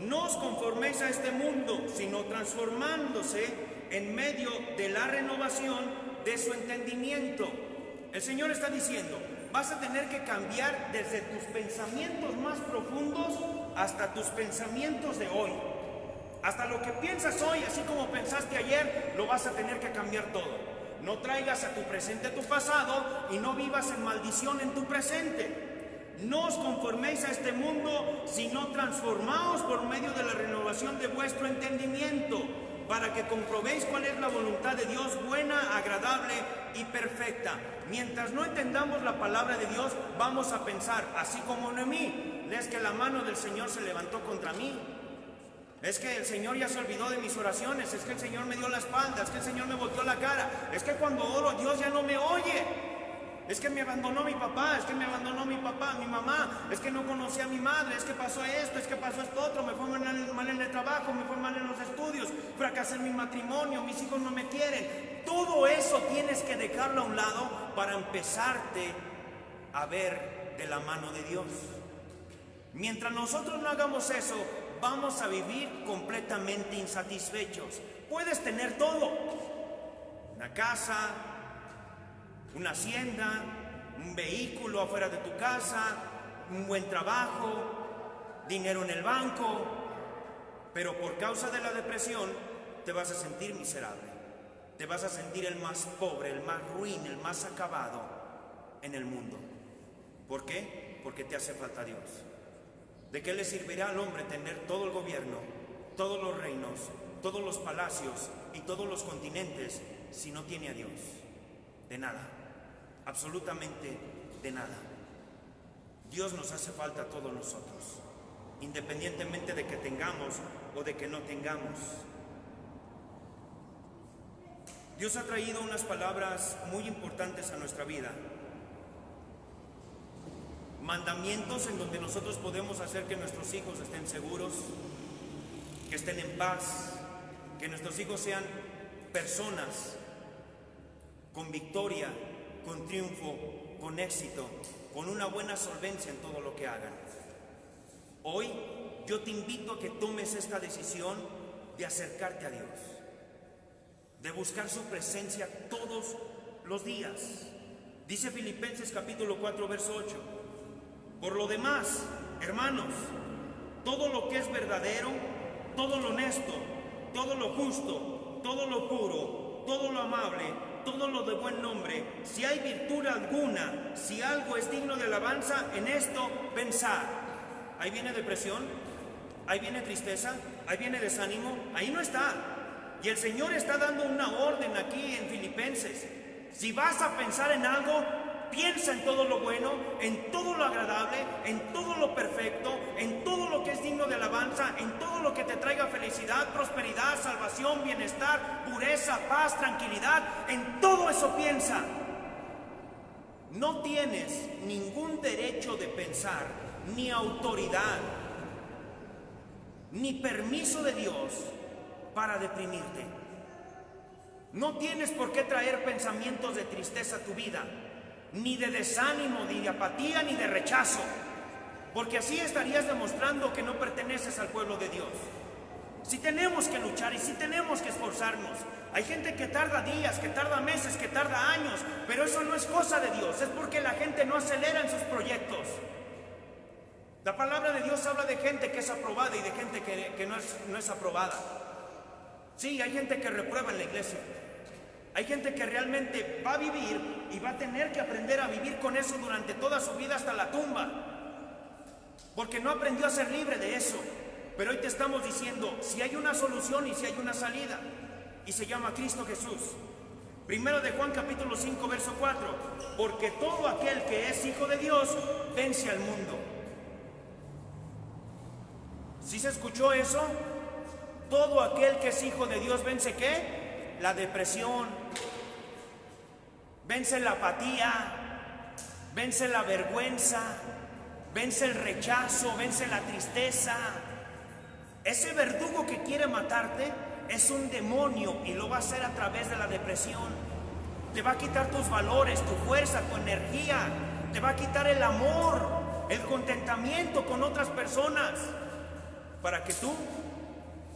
Speaker 2: No os conforméis a este mundo, sino transformándose en medio de la renovación de su entendimiento. El Señor está diciendo, vas a tener que cambiar desde tus pensamientos más profundos hasta tus pensamientos de hoy. Hasta lo que piensas hoy, así como pensaste ayer, lo vas a tener que cambiar todo. No traigas a tu presente tu pasado y no vivas en maldición en tu presente. No os conforméis a este mundo, sino transformaos por medio de la renovación de vuestro entendimiento, para que comprobéis cuál es la voluntad de Dios, buena, agradable y perfecta. Mientras no entendamos la palabra de Dios, vamos a pensar, así como Noemí, es que la mano del Señor se levantó contra mí. Es que el Señor ya se olvidó de mis oraciones, es que el Señor me dio la espalda, es que el Señor me volteó la cara, es que cuando oro Dios ya no me oye, es que me abandonó mi papá, es que me abandonó mi papá, mi mamá, es que no conocí a mi madre, es que pasó esto, es que pasó esto otro, me fue mal en el trabajo, me fue mal en los estudios, fracasé en mi matrimonio, mis hijos no me quieren. Todo eso tienes que dejarlo a un lado para empezarte a ver de la mano de Dios. Mientras nosotros no hagamos eso, vamos a vivir completamente insatisfechos. Puedes tener todo: una casa, una hacienda, un vehículo afuera de tu casa, un buen trabajo, dinero en el banco, pero por causa de la depresión te vas a sentir miserable. Te vas a sentir el más pobre, el más ruin, el más acabado en el mundo. ¿Por qué? Porque te hace falta Dios. ¿De qué le servirá al hombre tener todo el gobierno, todos los reinos, todos los palacios y todos los continentes si no tiene a Dios? De nada, absolutamente de nada. Dios nos hace falta a todos nosotros, independientemente de que tengamos o de que no tengamos. Dios ha traído unas palabras muy importantes a nuestra vida. Mandamientos en donde nosotros podemos hacer que nuestros hijos estén seguros, que estén en paz, que nuestros hijos sean personas con victoria, con triunfo, con éxito, con una buena solvencia en todo lo que hagan. Hoy yo te invito a que tomes esta decisión de acercarte a Dios, de buscar su presencia todos los días. Dice Filipenses capítulo 4, verso 8: por lo demás, hermanos, todo lo que es verdadero, todo lo honesto, todo lo justo, todo lo puro, todo lo amable, todo lo de buen nombre, si hay virtud alguna, si algo es digno de alabanza, en esto pensad. Ahí viene depresión, ahí viene tristeza, ahí viene desánimo, ahí no está. Y el Señor está dando una orden aquí en Filipenses. Si vas a pensar en algo, piensa en todo lo bueno, en todo lo agradable, en todo lo perfecto, en todo lo que es digno de alabanza, en todo lo que te traiga felicidad, prosperidad, salvación, bienestar, pureza, paz, tranquilidad. En todo eso piensa. No tienes ningún derecho de pensar, ni autoridad, ni permiso de Dios para deprimirte. No tienes por qué traer pensamientos de tristeza a tu vida, ni de desánimo, ni de apatía, ni de rechazo, porque así estarías demostrando que no perteneces al pueblo de Dios. Si tenemos que luchar y si tenemos que esforzarnos. Hay gente que tarda días, que tarda meses, que tarda años, pero eso no es cosa de Dios, es porque la gente no acelera en sus proyectos. La palabra de Dios habla de gente que es aprobada y de gente que no es aprobada. Sí, hay gente que reprueba en la iglesia. Hay gente que realmente va a vivir y va a tener que aprender a vivir con eso durante toda su vida hasta la tumba, porque no aprendió a ser libre de eso. Pero hoy te estamos diciendo, si hay una solución y si hay una salida, y se llama Cristo Jesús. Primero de Juan capítulo 5, verso 4: porque todo aquel que es hijo de Dios vence al mundo. ¿Sí se escuchó eso? Todo aquel que es hijo de Dios vence ¿qué? La depresión, vence la apatía, vence la vergüenza, vence el rechazo, vence la tristeza. Ese verdugo que quiere matarte es un demonio y lo va a hacer a través de la depresión. Te va a quitar tus valores, tu fuerza, tu energía. Te va a quitar el amor, el contentamiento con otras personas, para que tú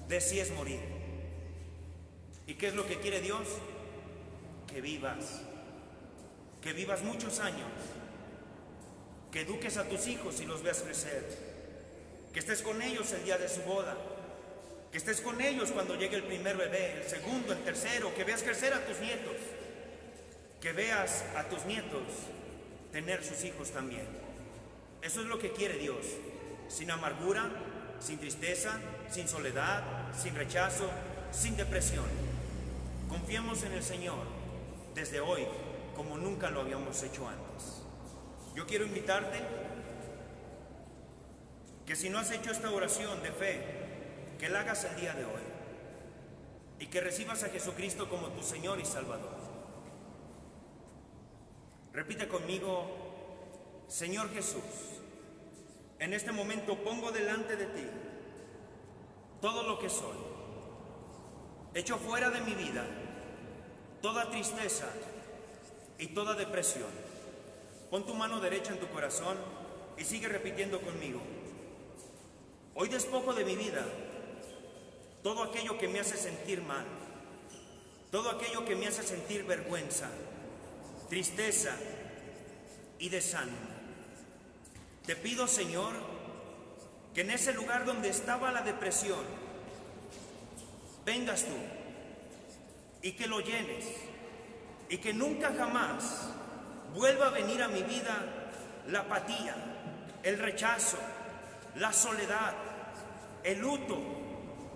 Speaker 2: decides morir. ¿Y qué es lo que quiere Dios? Que vivas muchos años, que eduques a tus hijos y los veas crecer, que estés con ellos el día de su boda, que estés con ellos cuando llegue el primer bebé, el segundo, el tercero, que veas crecer a tus nietos, que veas a tus nietos tener sus hijos también. Eso es lo que quiere Dios, sin amargura, sin tristeza, sin soledad, sin rechazo, sin depresión. Confiemos en el Señor desde hoy como nunca lo habíamos hecho antes. Yo quiero invitarte que si no has hecho esta oración de fe, que la hagas el día de hoy y que recibas a Jesucristo como tu Señor y Salvador. Repite conmigo: Señor Jesús, en este momento pongo delante de ti todo lo que soy. Echo fuera de mi vida toda tristeza y toda depresión. Pon tu mano derecha en tu corazón y sigue repitiendo conmigo: Hoy despojo de mi vida todo aquello que me hace sentir mal, todo aquello que me hace sentir vergüenza, tristeza y desánimo. Te pido, Señor, que en ese lugar donde estaba la depresión, vengas tú y que lo llenes, y que nunca jamás vuelva a venir a mi vida la apatía, el rechazo, la soledad, el luto,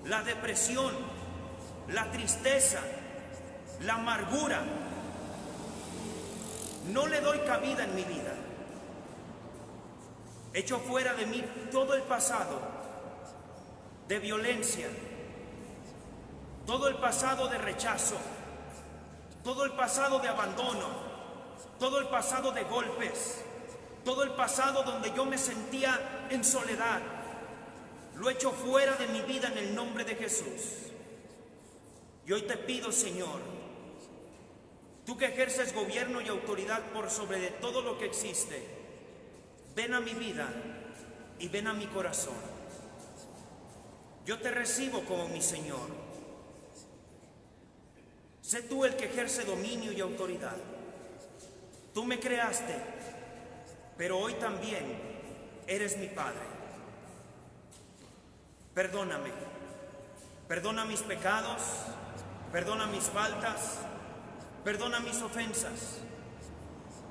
Speaker 2: la depresión, la tristeza, la amargura. No le doy cabida en mi vida. Echo fuera de mí todo el pasado de violencia, todo el pasado de rechazo, todo el pasado de abandono, todo el pasado de golpes, todo el pasado donde yo me sentía en soledad. Lo echo fuera de mi vida en el nombre de Jesús. Y hoy te pido, Señor, tú que ejerces gobierno y autoridad por sobre de todo lo que existe, ven a mi vida y ven a mi corazón. Yo te recibo como mi Señor. Sé tú el que ejerce dominio y autoridad. Tú me creaste, pero hoy también eres mi Padre. Perdóname, perdona mis pecados, perdona mis faltas, perdona mis ofensas,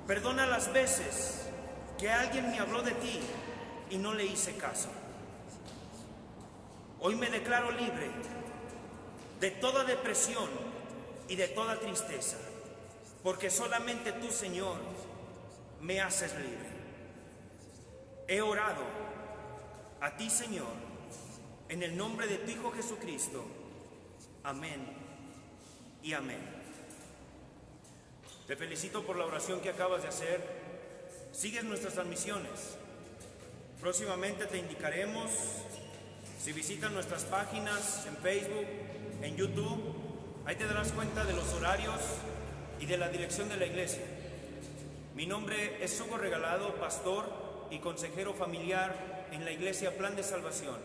Speaker 2: perdona las veces que alguien me habló de ti y no le hice caso. Hoy me declaro libre de toda depresión y de toda tristeza, porque solamente tú, Señor, me haces libre. He orado a ti, Señor, en el nombre de tu Hijo Jesucristo. Amén y amén. Te felicito por la oración que acabas de hacer. Sigues nuestras transmisiones. Próximamente te indicaremos, si visitan nuestras páginas en Facebook, en YouTube, ahí te darás cuenta de los horarios y de la dirección de la iglesia. Mi nombre es Hugo Regalado, pastor y consejero familiar en la iglesia Plan de Salvación.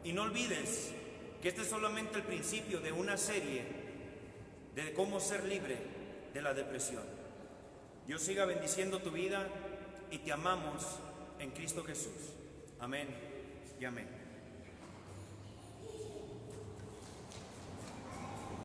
Speaker 2: Y no olvides que este es solamente el principio de una serie de cómo ser libre de la depresión. Dios siga bendiciendo tu vida y te amamos en Cristo Jesús. Amén y amén.